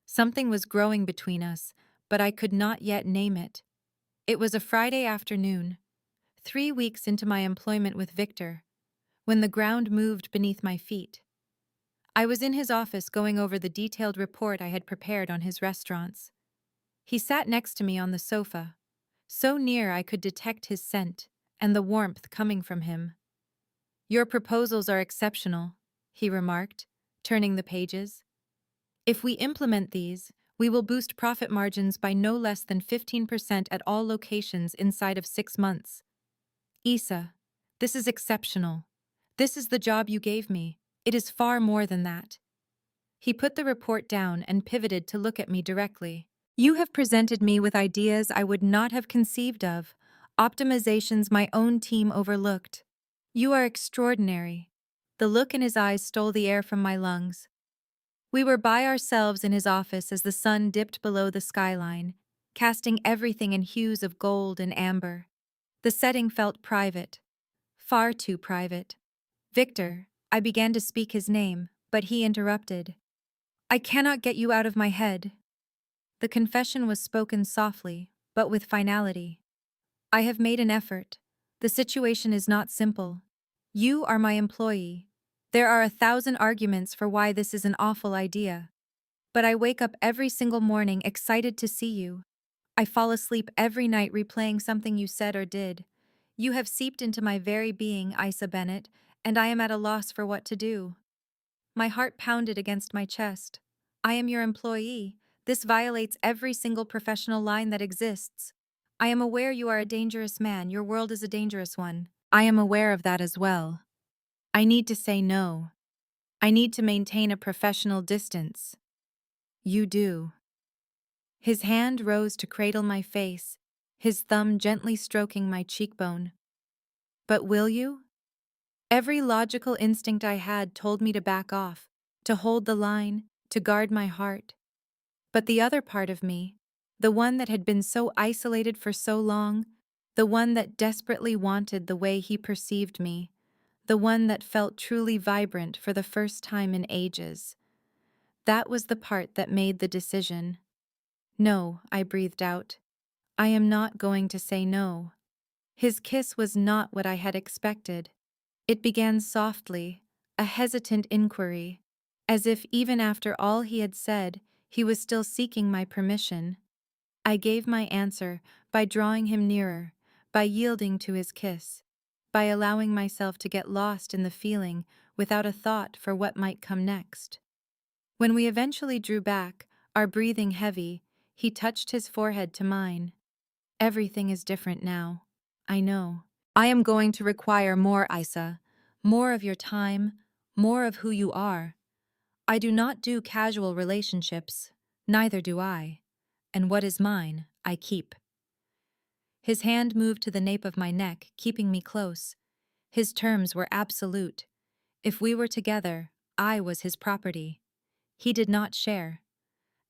Something was growing between us, but I could not yet name it. It was a Friday afternoon, 3 weeks into my employment with Victor, when the ground moved beneath my feet. I was in his office going over the detailed report I had prepared on his restaurants. He sat next to me on the sofa, so near I could detect his scent and the warmth coming from him. "Your proposals are exceptional," he remarked, turning the pages. "If we implement these, we will boost profit margins by no less than 15% at all locations inside of 6 months. Issa, this is exceptional. This is the job you gave me. It is far more than that." He put the report down and pivoted to look at me directly. "You have presented me with ideas I would not have conceived of, optimizations my own team overlooked. You are extraordinary." The look in his eyes stole the air from my lungs. We were by ourselves in his office as the sun dipped below the skyline, casting everything in hues of gold and amber. The setting felt private, far too private. "Victor," I began to speak his name, but he interrupted. "I cannot get you out of my head." The confession was spoken softly, but with finality. "I have made an effort. The situation is not simple. You are my employee. There are 1,000 arguments for why this is an awful idea. But I wake up every single morning excited to see you. I fall asleep every night replaying something you said or did. You have seeped into my very being, Issa Bennett, and I am at a loss for what to do." My heart pounded against my chest. "I am your employee. This violates every single professional line that exists. I am aware you are a dangerous man. Your world is a dangerous one. I am aware of that as well. I need to say no. I need to maintain a professional distance." "You do." His hand rose to cradle my face, his thumb gently stroking my cheekbone. "But will you?" Every logical instinct I had told me to back off, to hold the line, to guard my heart. But the other part of me, the one that had been so isolated for so long, the one that desperately wanted the way he perceived me, the one that felt truly vibrant for the first time in ages, that was the part that made the decision. "No," I breathed out. "I am not going to say no." His kiss was not what I had expected. It began softly, a hesitant inquiry, as if even after all he had said, he was still seeking my permission. I gave my answer by drawing him nearer, by yielding to his kiss, by allowing myself to get lost in the feeling without a thought for what might come next. When we eventually drew back, our breathing heavy, he touched his forehead to mine. "Everything is different now. I know. I am going to require more, Issa, more of your time, more of who you are. I do not do casual relationships, neither do I. And what is mine, I keep." His hand moved to the nape of my neck, keeping me close. His terms were absolute. If we were together, I was his property. He did not share.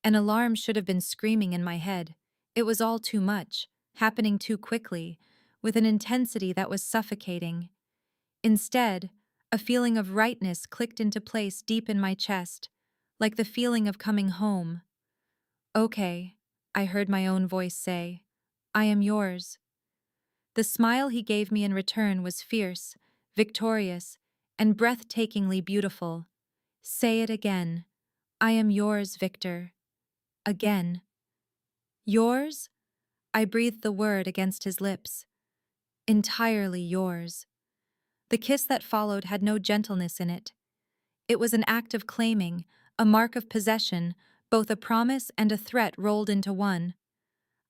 An alarm should have been screaming in my head. It was all too much, happening too quickly, with an intensity that was suffocating. Instead, a feeling of rightness clicked into place deep in my chest, like the feeling of coming home. Okay, I heard my own voice say. I am yours. The smile he gave me in return was fierce, victorious, and breathtakingly beautiful. Say it again. I am yours, Victor. Again. Yours? I breathed the word against his lips. Entirely yours. The kiss that followed had no gentleness in it. It was an act of claiming, a mark of possession, both a promise and a threat rolled into one.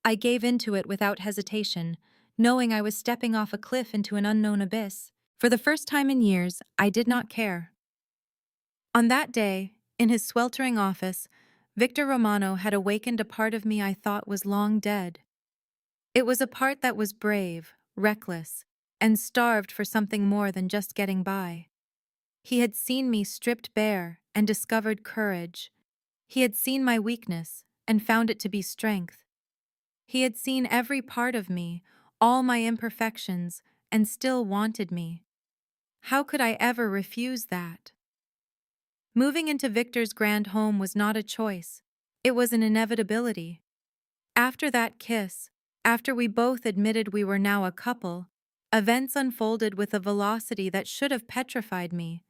I gave into it without hesitation, knowing I was stepping off a cliff into an unknown abyss. For the first time in years, I did not care. On that day, in his sweltering office, Victor Romano had awakened a part of me I thought was long dead. It was a part that was brave, reckless, and starved for something more than just getting by. He had seen me stripped bare and discovered courage. He had seen my weakness and found it to be strength. He had seen every part of me, all my imperfections, and still wanted me. How could I ever refuse that? Moving into Victor's grand home was not a choice. It was an inevitability. After that kiss, after we both admitted we were now a couple, events unfolded with a velocity that should have petrified me,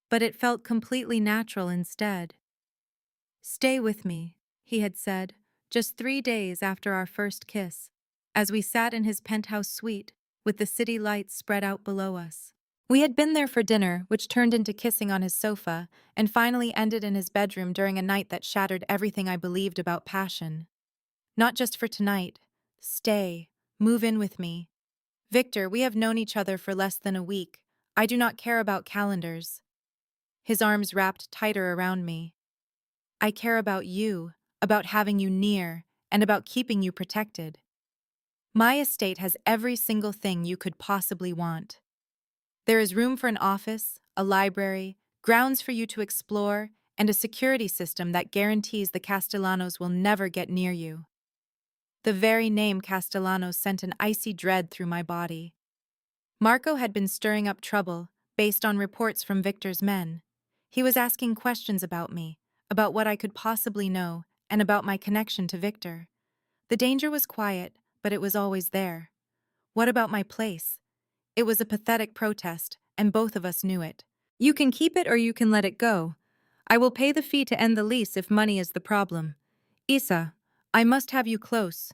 but it felt completely natural instead. Stay with me, he had said, just 3 days after our first kiss, as we sat in his penthouse suite with the city lights spread out below us. We had been there for dinner, which turned into kissing on his sofa, and finally ended in his bedroom during a night that shattered everything I believed about passion. Not just for tonight. Stay. Move in with me. Victor, we have known each other for less than a week. I do not care about calendars. His arms wrapped tighter around me. I care about you, about having you near, and about keeping you protected. My estate has every single thing you could possibly want. There is room for an office, a library, grounds for you to explore, and a security system that guarantees the Castellanos will never get near you. The very name Castellanos sent an icy dread through my body. Marco had been stirring up trouble, based on reports from Victor's men. He was asking questions about me, about what I could possibly know, and about my connection to Victor. The danger was quiet, but it was always there. What about my place? It was a pathetic protest, and both of us knew it. You can keep it or you can let it go. I will pay the fee to end the lease if money is the problem. Isa, I must have you close.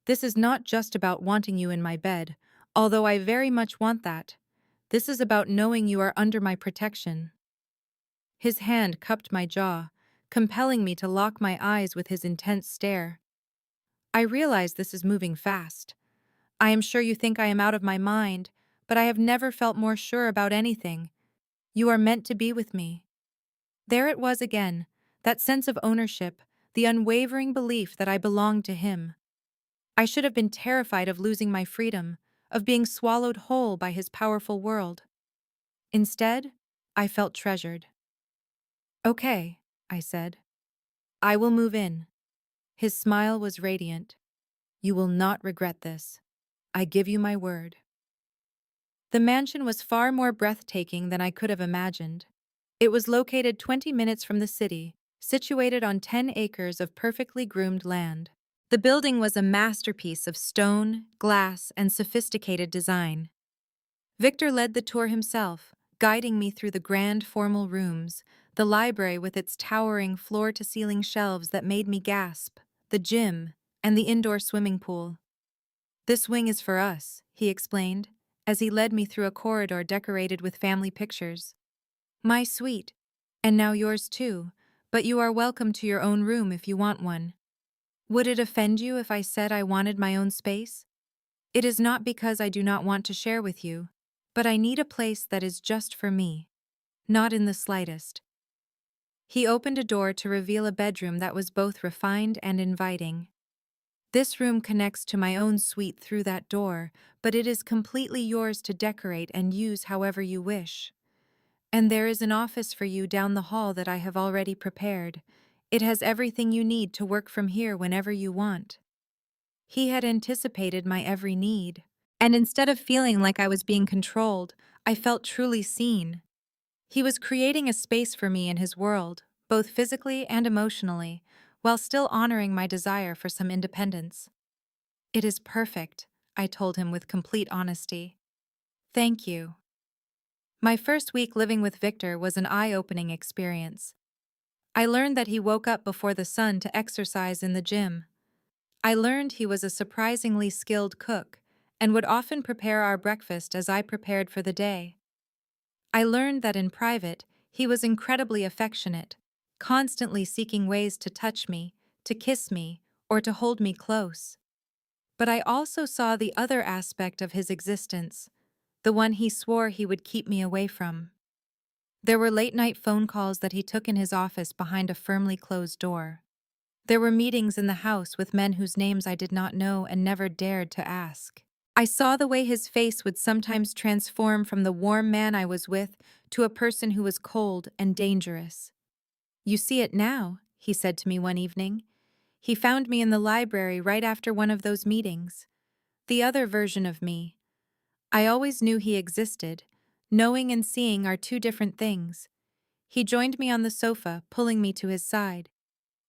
This is not just about wanting you in my bed, although I very much want that. This is about knowing you are under my protection. His hand cupped my jaw, compelling me to lock my eyes with his intense stare. I realize this is moving fast. I am sure you think I am out of my mind, but I have never felt more sure about anything. You are meant to be with me. There it was again, that sense of ownership, the unwavering belief that I belonged to him. I should have been terrified of losing my freedom, of being swallowed whole by his powerful world. Instead, I felt treasured. Okay, I said. I will move in. His smile was radiant. You will not regret this. I give you my word. The mansion was far more breathtaking than I could have imagined. It was located 20 minutes from the city, situated on 10 acres of perfectly groomed land. The building was a masterpiece of stone, glass, and sophisticated design. Victor led the tour himself, guiding me through the grand formal rooms, the library with its towering floor-to-ceiling shelves that made me gasp, the gym, and the indoor swimming pool. This wing is for us, he explained, as he led me through a corridor decorated with family pictures. My suite, and now yours too, but you are welcome to your own room if you want one. Would it offend you if I said I wanted my own space? It is not because I do not want to share with you, but I need a place that is just for me. Not in the slightest. He opened a door to reveal a bedroom that was both refined and inviting. This room connects to my own suite through that door, but it is completely yours to decorate and use however you wish. And there is an office for you down the hall that I have already prepared. It has everything you need to work from here whenever you want. He had anticipated my every need. And instead of feeling like I was being controlled, I felt truly seen. He was creating a space for me in his world, both physically and emotionally, while still honoring my desire for some independence. It is perfect, I told him with complete honesty. Thank you. My first week living with Victor was an eye-opening experience. I learned that he woke up before the sun to exercise in the gym. I learned he was a surprisingly skilled cook and would often prepare our breakfast as I prepared for the day. I learned that in private, he was incredibly affectionate, constantly seeking ways to touch me, to kiss me, or to hold me close. But I also saw the other aspect of his existence, the one he swore he would keep me away from. There were late-night phone calls that he took in his office behind a firmly closed door. There were meetings in the house with men whose names I did not know and never dared to ask. I saw the way his face would sometimes transform from the warm man I was with to a person who was cold and dangerous. "You see it now," he said to me one evening. He found me in the library right after one of those meetings. The other version of me. I always knew he existed. Knowing and seeing are two different things. He joined me on the sofa, pulling me to his side.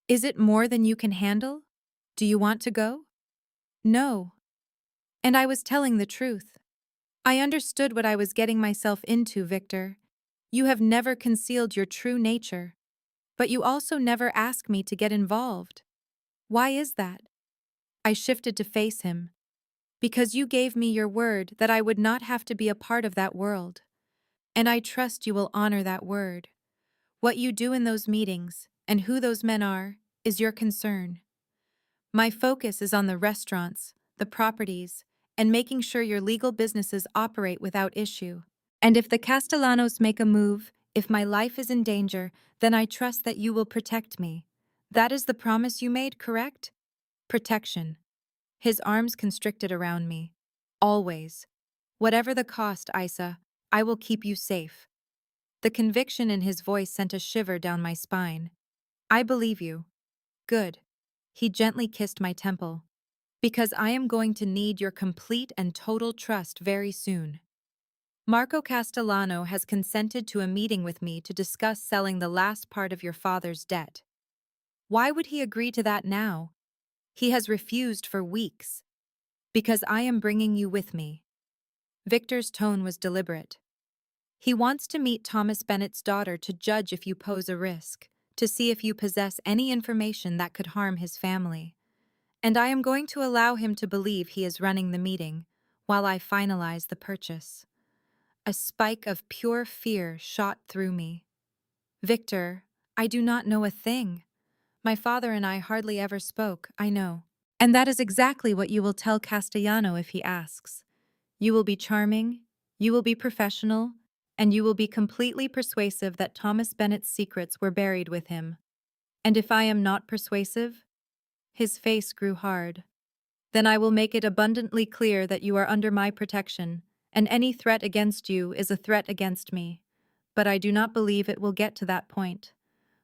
"Is it more than you can handle? Do you want to go?" "No." And I was telling the truth. I understood what I was getting myself into, Victor. You have never concealed your true nature. But you also never ask me to get involved. Why is that? I shifted to face him. Because you gave me your word that I would not have to be a part of that world. And I trust you will honor that word. What you do in those meetings, and who those men are, is your concern. My focus is on the restaurants, the properties, and making sure your legal businesses operate without issue. And if the Castellanos make a move, if my life is in danger, then I trust that you will protect me. That is the promise you made, correct? Protection. His arms constricted around me. Always. Whatever the cost, Isa, I will keep you safe. The conviction in his voice sent a shiver down my spine. I believe you. Good. He gently kissed my temple. Because I am going to need your complete and total trust very soon. Marco Castellano has consented to a meeting with me to discuss selling the last part of your father's debt. Why would he agree to that now? He has refused for weeks. Because I am bringing you with me. Victor's tone was deliberate. He wants to meet Thomas Bennett's daughter to judge if you pose a risk, to see if you possess any information that could harm his family. And I am going to allow him to believe he is running the meeting, while I finalize the purchase. A spike of pure fear shot through me. Victor, I do not know a thing. My father and I hardly ever spoke, I know. And that is exactly what you will tell Castellano if he asks. You will be charming, you will be professional, and you will be completely persuasive that Thomas Bennett's secrets were buried with him. And if I am not persuasive? His face grew hard. Then I will make it abundantly clear that you are under my protection, and any threat against you is a threat against me. But I do not believe it will get to that point.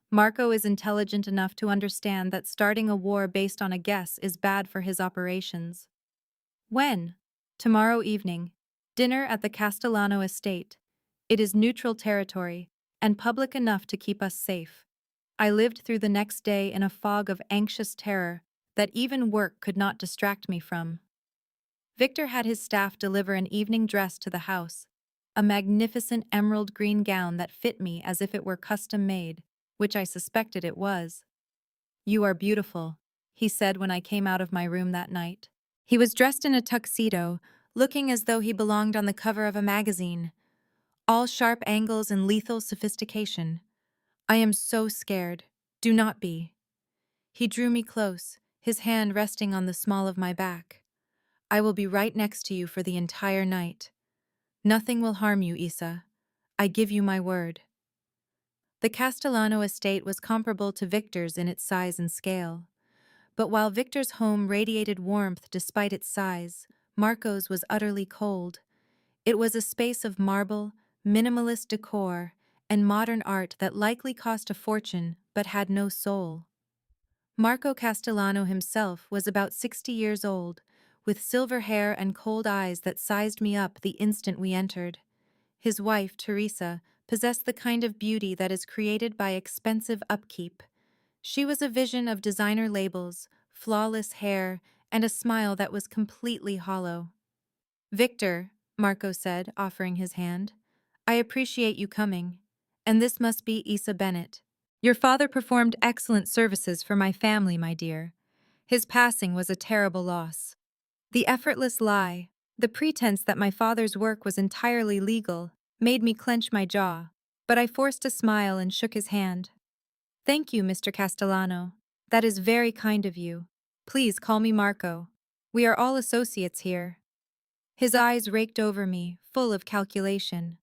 Marco is intelligent enough to understand that starting a war based on a guess is bad for his operations. When? Tomorrow evening. Dinner at the Castellano estate. It is neutral territory, and public enough to keep us safe. I lived through the next day in a fog of anxious terror that even work could not distract me from. Victor had his staff deliver an evening dress to the house, a magnificent emerald green gown that fit me as if it were custom-made, which I suspected it was. "You are beautiful," he said when I came out of my room that night. He was dressed in a tuxedo, looking as though he belonged on the cover of a magazine. All sharp angles and lethal sophistication. I am so scared. Do not be. He drew me close, his hand resting on the small of my back. I will be right next to you for the entire night. Nothing will harm you, Isa. I give you my word. The Castellano estate was comparable to Victor's in its size and scale. But while Victor's home radiated warmth despite its size, Marco's was utterly cold. It was a space of marble, minimalist decor, and modern art that likely cost a fortune but had no soul. Marco Castellano himself was about 60 years old, with silver hair and cold eyes that sized me up the instant we entered. His wife, Teresa, possessed the kind of beauty that is created by expensive upkeep. She was a vision of designer labels, flawless hair, and a smile that was completely hollow. "Victor," Marco said, offering his hand, "I appreciate you coming. And this must be Isa Bennett. Your father performed excellent services for my family, my dear. His passing was a terrible loss." The effortless lie, the pretense that my father's work was entirely legal, made me clench my jaw, but I forced a smile and shook his hand. "Thank you, Mr. Castellano. That is very kind of you. Please call me Marco. We are all associates here." His eyes raked over me, full of calculation.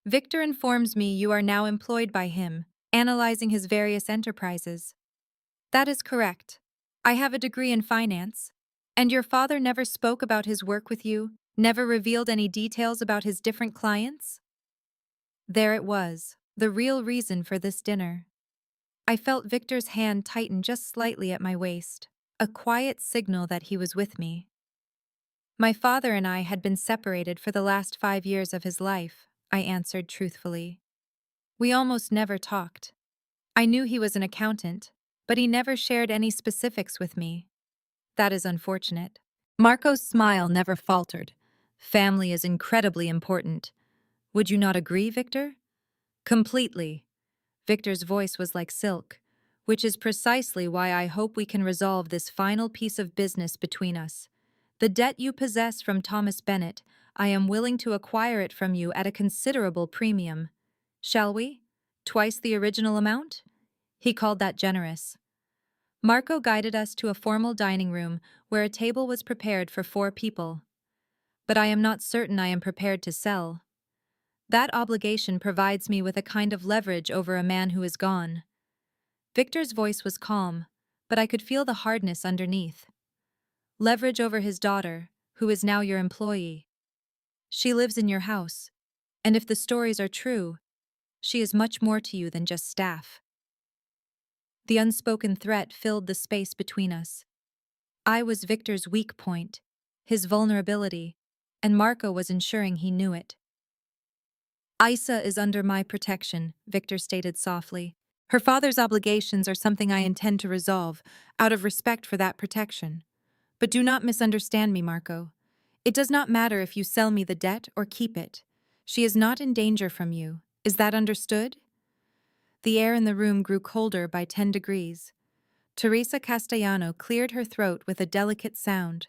"Victor informs me you are now employed by him, analyzing his various enterprises." "That is correct. I have a degree in finance. And your father never spoke about his work with you, never revealed any details about his different clients?" There it was, the real reason for this dinner. I felt Victor's hand tighten just slightly at my waist, a quiet signal that he was with me. "My father and I had been separated for the last 5 years of his life," I answered truthfully. "We almost never talked. I knew he was an accountant, but he never shared any specifics with me. That is unfortunate." Marco's smile never faltered. "Family is incredibly important. Would you not agree, Victor?" "Completely." Victor's voice was like silk, "which is precisely why I hope we can resolve this final piece of business between us. The debt you possess from Thomas Bennett, I am willing to acquire it from you at a considerable premium. Shall we? Twice the original amount?" He called that generous. Marco guided us to a formal dining room where a table was prepared for 4 people. "But I am not certain I am prepared to sell. That obligation provides me with a kind of leverage over a man who is gone." Victor's voice was calm, but I could feel the hardness underneath. "Leverage over his daughter, who is now your employee. She lives in your house, and if the stories are true, she is much more to you than just staff." The unspoken threat filled the space between us. I was Victor's weak point, his vulnerability, and Marco was ensuring he knew it. "Isa is under my protection," Victor stated softly. "Her father's obligations are something I intend to resolve, out of respect for that protection. But do not misunderstand me, Marco. It does not matter if you sell me the debt or keep it. She is not in danger from you. Is that understood?" The air in the room grew colder by 10 degrees. Teresa Castellano cleared her throat with a delicate sound.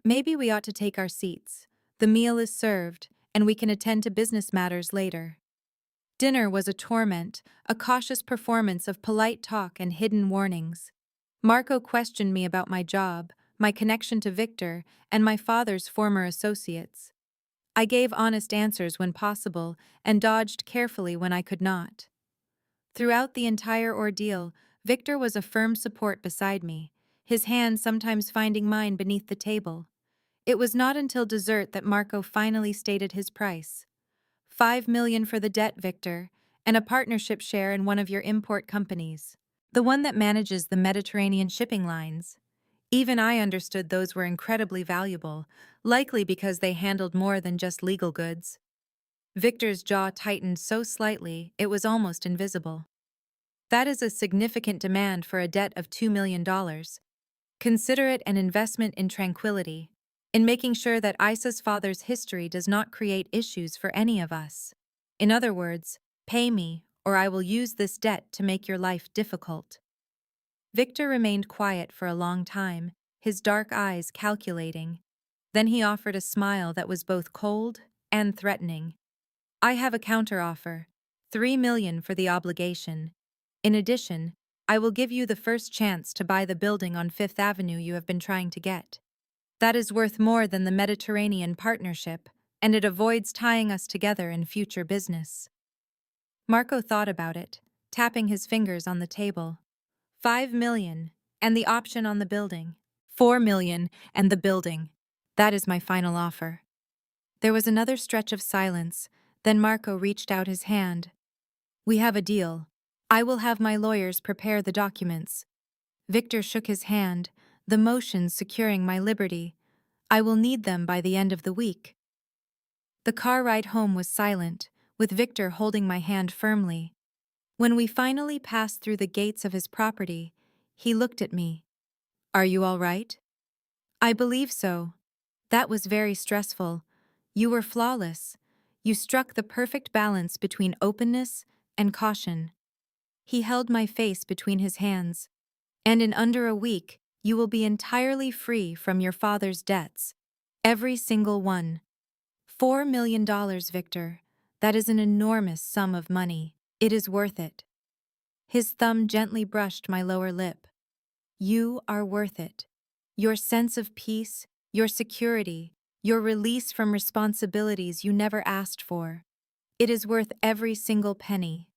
"Maybe we ought to take our seats. The meal is served, and we can attend to business matters later." Dinner was a torment, a cautious performance of polite talk and hidden warnings. Marco questioned me about my job, my connection to Victor, and my father's former associates. I gave honest answers when possible and dodged carefully when I could not. Throughout the entire ordeal, Victor was a firm support beside me, his hand sometimes finding mine beneath the table. It was not until dessert that Marco finally stated his price. 5 million for the debt, Victor, and a partnership share in one of your import companies. The one that manages the Mediterranean shipping lines. Even I understood those were incredibly valuable, likely because they handled more than just legal goods. Victor's jaw tightened so slightly it was almost invisible. "That is a significant demand for a debt of $2 million. Consider it an investment in tranquility, in making sure that Isa's father's history does not create issues for any of us. In other words, pay me, or I will use this debt to make your life difficult." Victor remained quiet for a long time, his dark eyes calculating. Then he offered a smile that was both cold and threatening. "I have a counteroffer, 3 million for the obligation. In addition, I will give you the first chance to buy the building on Fifth Avenue you have been trying to get. That is worth more than the Mediterranean partnership, and it avoids tying us together in future business." Marco thought about it, tapping his fingers on the table. 5 million, and the option on the building. 4 million, and the building. That is my final offer. There was another stretch of silence, then Marco reached out his hand. "We have a deal. I will have my lawyers prepare the documents." Victor shook his hand, the motions securing my liberty. "I will need them by the end of the week." The car ride home was silent, with Victor holding my hand firmly. When we finally passed through the gates of his property, he looked at me. "Are you all right?" "I believe so. That was very stressful. You were flawless. You struck the perfect balance between openness and caution." He held my face between his hands. "And in under a week, you will be entirely free from your father's debts. Every single one. $4 million, Victor. That is an enormous sum of money. It is worth it." His thumb gently brushed my lower lip. "You are worth it. Your sense of peace, your security, your release from responsibilities you never asked for. It is worth every single penny.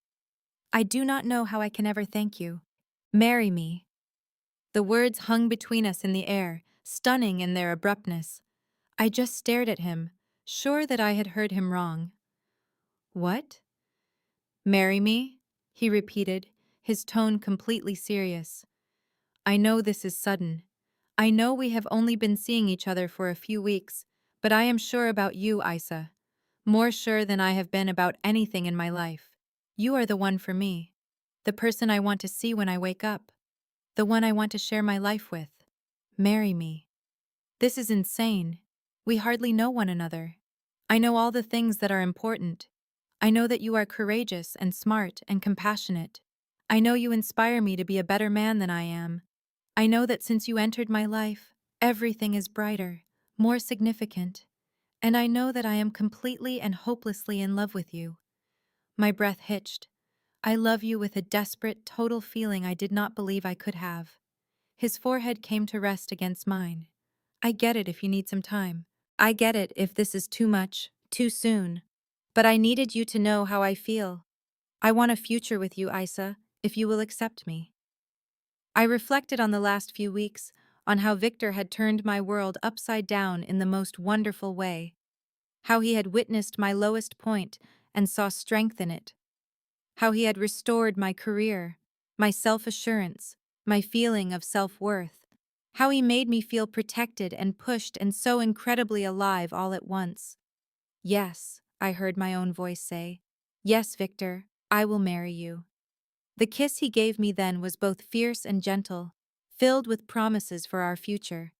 I do not know how I can ever thank you. Marry me." The words hung between us in the air, stunning in their abruptness. I just stared at him, sure that I had heard him wrong. "What?" "Marry me?" he repeated, his tone completely serious. "I know this is sudden. I know we have only been seeing each other for a few weeks, but I am sure about you, Isa. More sure than I have been about anything in my life. You are the one for me. The person I want to see when I wake up. The one I want to share my life with. Marry me." This is insane. We hardly know one another. I know all the things that are important. I know that you are courageous and smart and compassionate. I know you inspire me to be a better man than I am. I know that since you entered my life, everything is brighter, more significant. And I know that I am completely and hopelessly in love with you. My breath hitched. I love you with a desperate, total feeling I did not believe I could have. His forehead came to rest against mine. "I get it if you need some time. I get it if this is too much, too soon. But I needed you to know how I feel. I want a future with you, Isa, if you will accept me." I reflected on the last few weeks, on how Victor had turned my world upside down in the most wonderful way. How he had witnessed my lowest point and saw strength in it. How he had restored my career, my self-assurance, my feeling of self-worth. How he made me feel protected and pushed and so incredibly alive all at once. "Yes," I heard my own voice say. "Yes, Victor, I will marry you." The kiss he gave me then was both fierce and gentle, filled with promises for our future.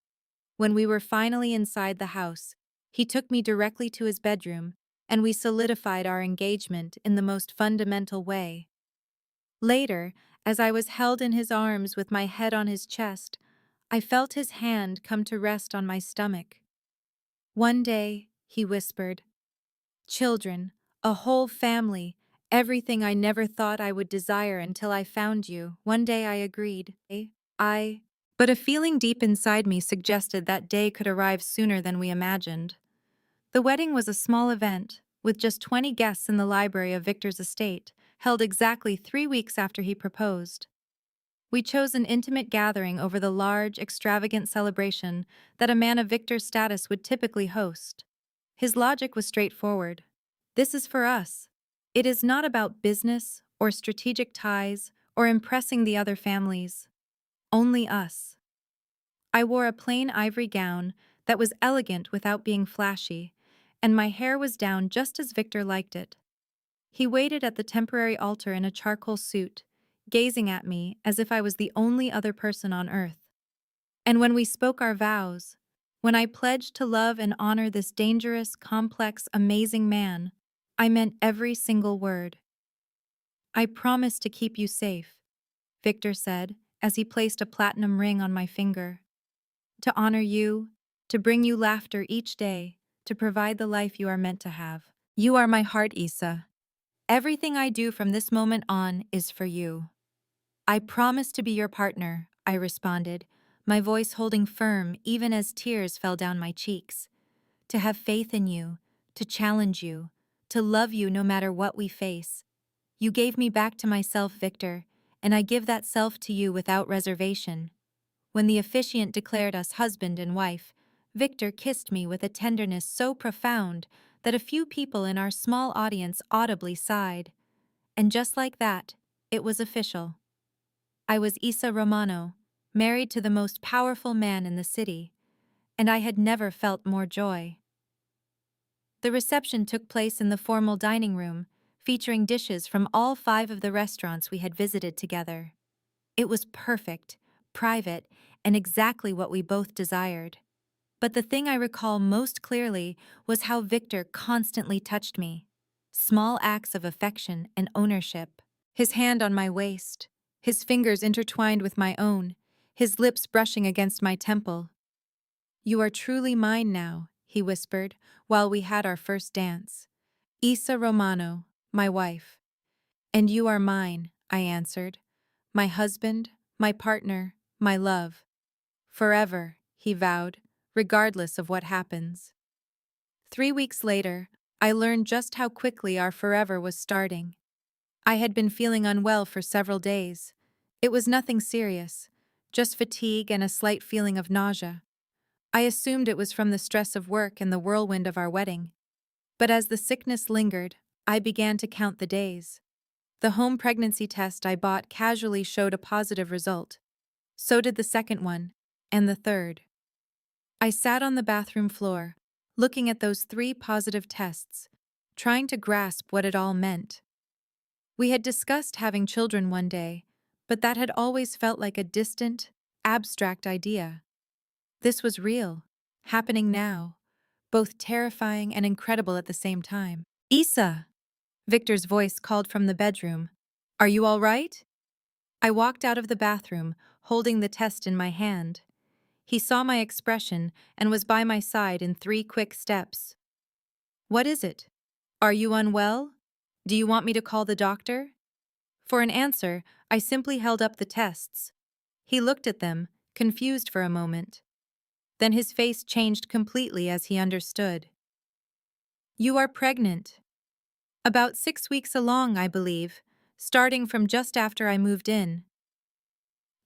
When we were finally inside the house, he took me directly to his bedroom, and we solidified our engagement in the most fundamental way. Later, as I was held in his arms with my head on his chest, I felt his hand come to rest on my stomach. "One day," he whispered, "children, a whole family, everything I never thought I would desire until I found you." One day I agreed. I. But a feeling deep inside me suggested that day could arrive sooner than we imagined. The wedding was a small event, with just 20 guests in the library of Victor's estate, held exactly 3 weeks after he proposed. We chose an intimate gathering over the large, extravagant celebration that a man of Victor's status would typically host. His logic was straightforward. This is for us. It is not about business or strategic ties or impressing the other families. Only us. I wore a plain ivory gown that was elegant without being flashy, and my hair was down just as Victor liked it. He waited at the temporary altar in a charcoal suit, gazing at me as if I was the only other person on earth. And when we spoke our vows, when I pledged to love and honor this dangerous, complex, amazing man, I meant every single word. "I promise to keep you safe," Victor said as he placed a platinum ring on my finger. "To honor you, to bring you laughter each day, to provide the life you are meant to have. You are my heart, Isa. Everything I do from this moment on is for you." "I promise to be your partner," I responded, my voice holding firm even as tears fell down my cheeks. "To have faith in you, to challenge you, to love you no matter what we face. You gave me back to myself, Victor, and I give that self to you without reservation." When the officiant declared us husband and wife, Victor kissed me with a tenderness so profound that a few people in our small audience audibly sighed. And just like that, it was official. I was Isa Romano, married to the most powerful man in the city, and I had never felt more joy. The reception took place in the formal dining room, featuring dishes from all 5 of the restaurants we had visited together. It was perfect, private, and exactly what we both desired. But the thing I recall most clearly was how Victor constantly touched me. Small acts of affection and ownership. His hand on my waist, his fingers intertwined with my own, his lips brushing against my temple. "You are truly mine now," he whispered, while we had our first dance. "Isa Romano, my wife." "And you are mine," I answered. "My husband, my partner, my love. Forever," he vowed, "regardless of what happens." 3 weeks later, I learned just how quickly our forever was starting. I had been feeling unwell for several days. It was nothing serious, just fatigue and a slight feeling of nausea. I assumed it was from the stress of work and the whirlwind of our wedding. But as the sickness lingered, I began to count the days. The home pregnancy test I bought casually showed a positive result. So did the second one, and the third. I sat on the bathroom floor, looking at those 3 positive tests, trying to grasp what it all meant. We had discussed having children one day, but that had always felt like a distant, abstract idea. This was real, happening now, both terrifying and incredible at the same time. "Isa!" Victor's voice called from the bedroom. "Are you all right?" I walked out of the bathroom, holding the test in my hand. He saw my expression and was by my side in 3 quick steps. "What is it? Are you unwell? Do you want me to call the doctor?" For an answer, I simply held up the tests. He looked at them, confused for a moment. Then his face changed completely as he understood. "You are pregnant. About 6 weeks along, I believe, starting from just after I moved in."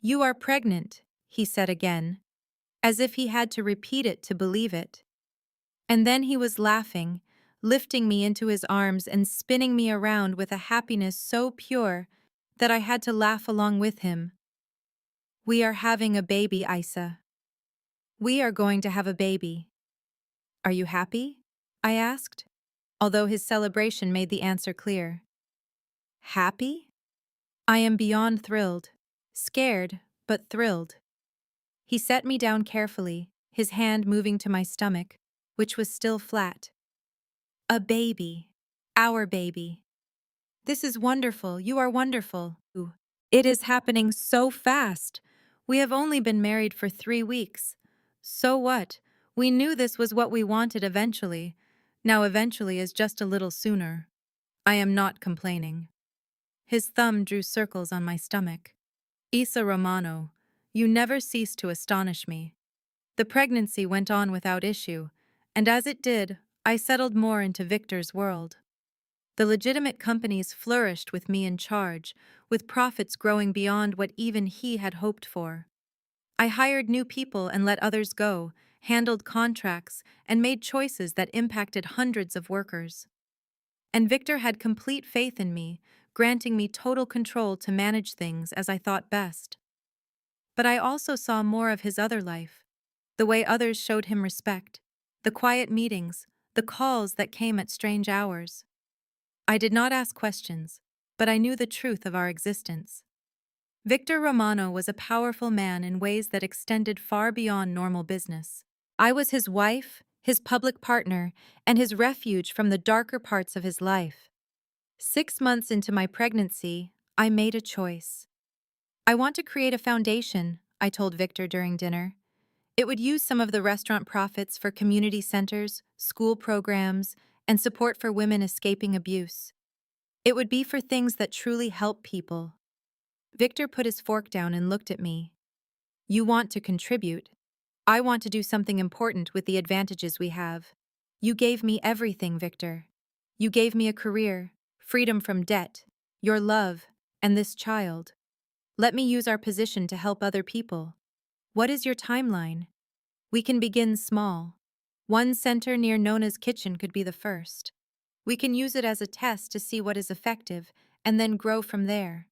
"You are pregnant," he said again, as if he had to repeat it to believe it. And then he was laughing, lifting me into his arms and spinning me around with a happiness so pure that I had to laugh along with him. "We are having a baby, Isa. We are going to have a baby. Are you happy?" I asked, although his celebration made the answer clear. "Happy?" "I am beyond thrilled. Scared, but thrilled." He set me down carefully, his hand moving to my stomach, which was still flat. "A baby. Our baby. This is wonderful. You are wonderful. It is happening so fast. We have only been married for 3 weeks. So what? We knew this was what we wanted eventually. Now eventually is just a little sooner. I am not complaining." His thumb drew circles on my stomach. "Isa Romano, you never cease to astonish me." The pregnancy went on without issue, and as it did, I settled more into Victor's world. The legitimate companies flourished with me in charge, with profits growing beyond what even he had hoped for. I hired new people and let others go, handled contracts, and made choices that impacted hundreds of workers. And Victor had complete faith in me, granting me total control to manage things as I thought best. But I also saw more of his other life, the way others showed him respect, the quiet meetings, the calls that came at strange hours. I did not ask questions, but I knew the truth of our existence. Victor Romano was a powerful man in ways that extended far beyond normal business. I was his wife, his public partner, and his refuge from the darker parts of his life. 6 months into my pregnancy, I made a choice. "I want to create a foundation," I told Victor during dinner. "It would use some of the restaurant profits for community centers, school programs, and support for women escaping abuse. It would be for things that truly help people." Victor put his fork down and looked at me. "You want to contribute. I want to do something important with the advantages we have. You gave me everything, Victor. You gave me a career, freedom from debt, your love, and this child. Let me use our position to help other people. What is your timeline? We can begin small. One center near Nona's kitchen could be the first. We can use it as a test to see what is effective, and then grow from there."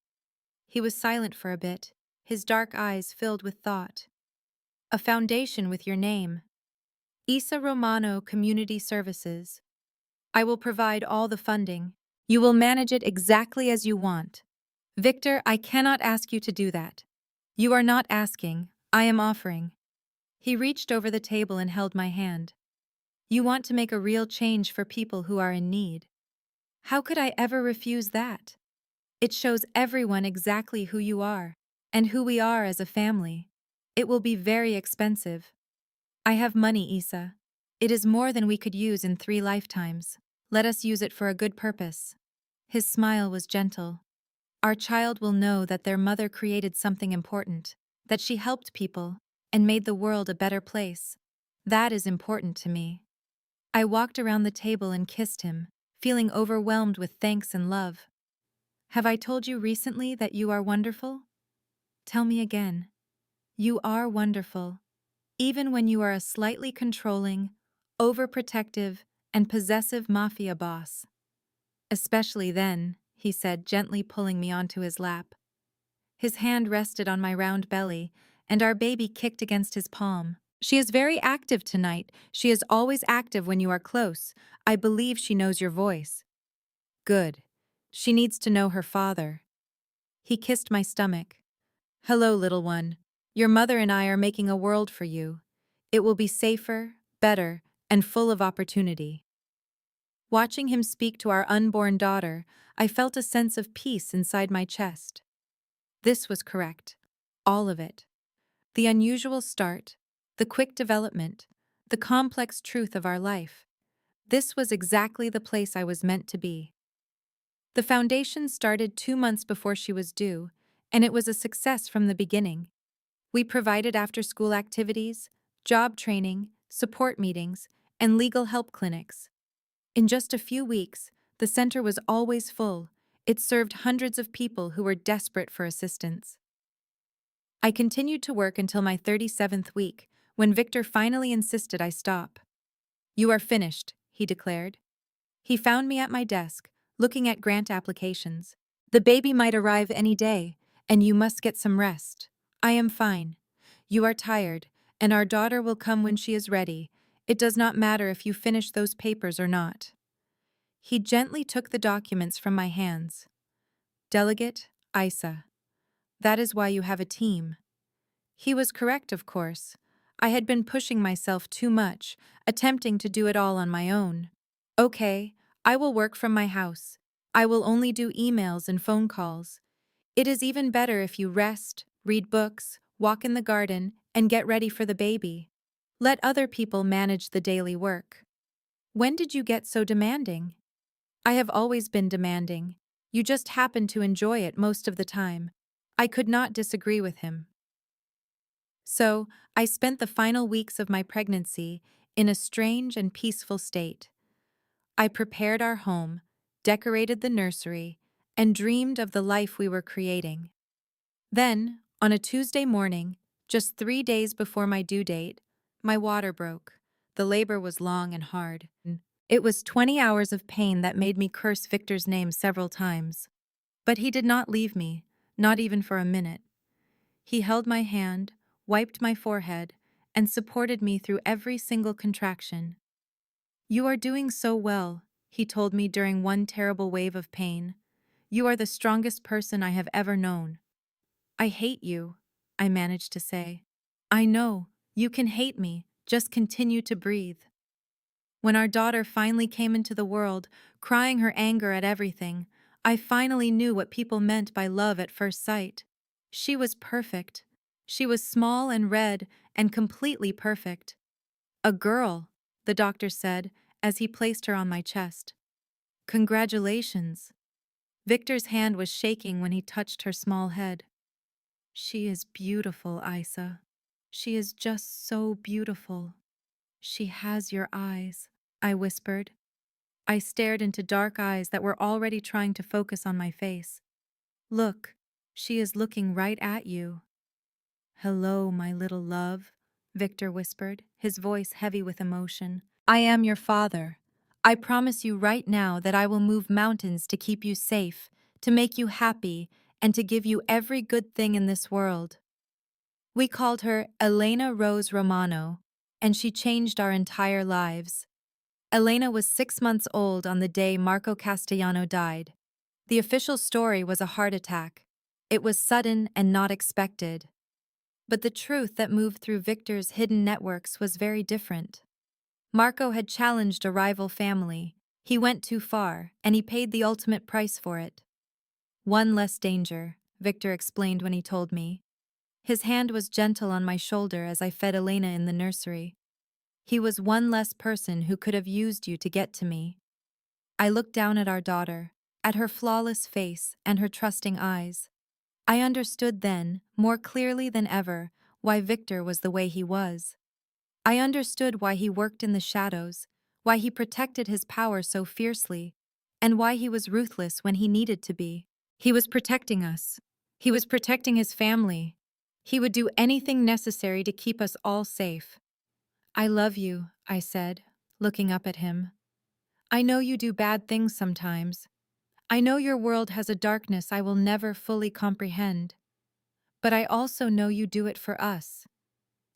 He was silent for a bit, his dark eyes filled with thought. "A foundation with your name. Isa Romano Community Services. I will provide all the funding. You will manage it exactly as you want. Victor, I cannot ask you to do that. You are not asking, I am offering. He reached over the table and held my hand. You want to make a real change for people who are in need. How could I ever refuse that? It shows everyone exactly who you are, and who we are as a family. It will be very expensive. I have money, Isa. It is more than we could use in 3 lifetimes. Let us use it for a good purpose. His smile was gentle. Our child will know that their mother created something important, that she helped people, and made the world a better place. That is important to me. I walked around the table and kissed him, feeling overwhelmed with thanks and love. Have I told you recently that you are wonderful? Tell me again. You are wonderful, even when you are a slightly controlling, overprotective, and possessive mafia boss. Especially then, he said, gently pulling me onto his lap. His hand rested on my round belly, and our baby kicked against his palm. She is very active tonight. She is always active when you are close. I believe she knows your voice. Good. She needs to know her father. He kissed my stomach. Hello, little one. Your mother and I are making a world for you. It will be safer, better, and full of opportunity. Watching him speak to our unborn daughter, I felt a sense of peace inside my chest. This was correct. All of it. The unusual start, the quick development, the complex truth of our life. This was exactly the place I was meant to be. The foundation started 2 months before she was due, and it was a success from the beginning. We provided after-school activities, job training, support meetings, and legal help clinics. In just a few weeks, the center was always full. It served hundreds of people who were desperate for assistance. I continued to work until my 37th week, when Victor finally insisted I stop. You are finished, he declared. He found me at my desk, looking at grant applications. The baby might arrive any day, and you must get some rest. I am fine. You are tired, and our daughter will come when she is ready. It does not matter if you finish those papers or not. He gently took the documents from my hands. Delegate, Isa. That is why you have a team. He was correct, of course. I had been pushing myself too much, attempting to do it all on my own. Okay, I will work from my house. I will only do emails and phone calls. It is even better if you rest, read books, walk in the garden, and get ready for the baby. Let other people manage the daily work. When did you get so demanding? I have always been demanding. You just happen to enjoy it most of the time. I could not disagree with him. So, I spent the final weeks of my pregnancy in a strange and peaceful state. I prepared our home, decorated the nursery, and dreamed of the life we were creating. Then, on a Tuesday morning, just 3 days before my due date, my water broke. The labor was long and hard. It was 20 hours of pain that made me curse Victor's name several times. But he did not leave me, not even for a minute. He held my hand, wiped my forehead, and supported me through every single contraction. You are doing so well, he told me during one terrible wave of pain. You are the strongest person I have ever known. I hate you, I managed to say. I know, you can hate me, just continue to breathe. When our daughter finally came into the world, crying her anger at everything, I finally knew what people meant by love at first sight. She was perfect. She was small and red and completely perfect. A girl, the doctor said as he placed her on my chest. Congratulations. Victor's hand was shaking when he touched her small head. She is beautiful, Isa. She is just so beautiful. She has your eyes, I whispered. I stared into dark eyes that were already trying to focus on my face. Look, she is looking right at you. Hello, my little love, Victor whispered, his voice heavy with emotion. I am your father. I promise you right now that I will move mountains to keep you safe, to make you happy, and to give you every good thing in this world. We called her Elena Rose Romano, and she changed our entire lives. Elena was 6 months old on the day Marco Castellano died. The official story was a heart attack. It was sudden and not expected. But the truth that moved through Victor's hidden networks was very different. Marco had challenged a rival family. He went too far, and he paid the ultimate price for it. One less danger, Victor explained when he told me. His hand was gentle on my shoulder as I fed Elena in the nursery. He was one less person who could have used you to get to me. I looked down at our daughter, at her flawless face and her trusting eyes. I understood then, more clearly than ever, why Victor was the way he was. I understood why he worked in the shadows, why he protected his power so fiercely, and why he was ruthless when he needed to be. He was protecting us. He was protecting his family. He would do anything necessary to keep us all safe. I love you, I said, looking up at him. I know you do bad things sometimes. I know your world has a darkness I will never fully comprehend. But I also know you do it for us.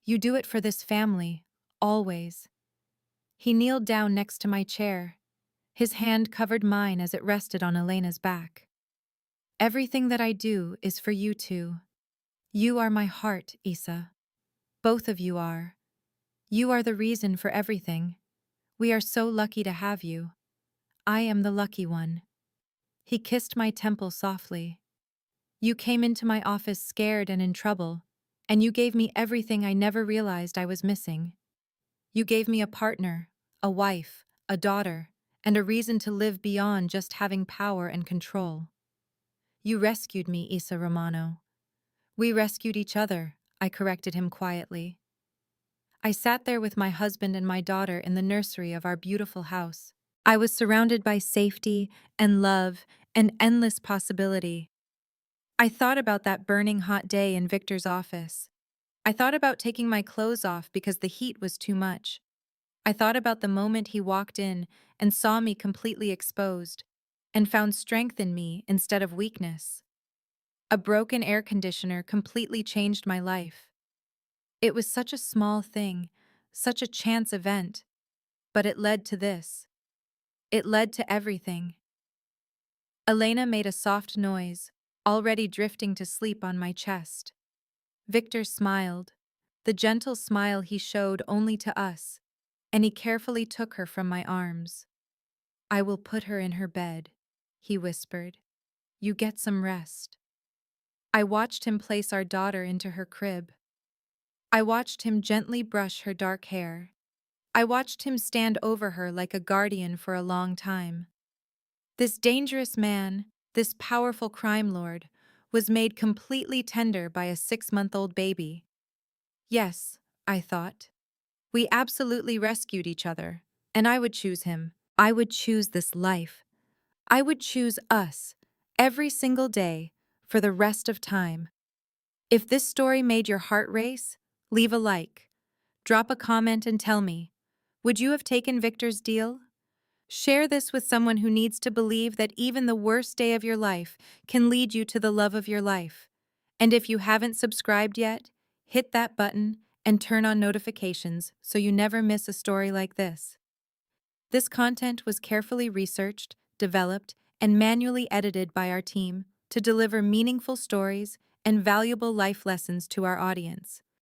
You do it for this family, always. He kneeled down next to my chair. His hand covered mine as it rested on Elena's back. Everything that I do is for you two. You are my heart, Isa. Both of you are. You are the reason for everything. We are so lucky to have you. I am the lucky one. He kissed my temple softly. You came into my office scared and in trouble, and you gave me everything I never realized I was missing. You gave me a partner, a wife, a daughter, and a reason to live beyond just having power and control. You rescued me, Isa Romano. We rescued each other, I corrected him quietly. I sat there with my husband and my daughter in the nursery of our beautiful house. I was surrounded by safety and love and endless possibility. I thought about that burning hot day in Victor's office. I thought about taking my clothes off because the heat was too much. I thought about the moment he walked in and saw me completely exposed, and found strength in me instead of weakness. A broken air conditioner completely changed my life. It was such a small thing, such a chance event, but it led to this. It led to everything. Elena made a soft noise, already drifting to sleep on my chest. Victor smiled, the gentle smile he showed only to us, and he carefully took her from my arms. I will put her in her bed, he whispered. You get some rest. I watched him place our daughter into her crib. I watched him gently brush her dark hair. I watched him stand over her like a guardian for a long time. This dangerous man, this powerful crime lord, was made completely tender by a 6-month-old baby. Yes, I thought. We absolutely rescued each other, and I would choose him. I would choose this life. I would choose us, every single day, for the rest of time. If this story made your heart race, leave a like. Drop a comment and tell me, would you have taken Victor's deal? Share this with someone who needs to believe that even the worst day of your life can lead you to the love of your life. And if you haven't subscribed yet, hit that button and turn on notifications so you never miss a story like this. This content was carefully researched, developed, and manually edited by our team to deliver meaningful stories and valuable life lessons to our audience.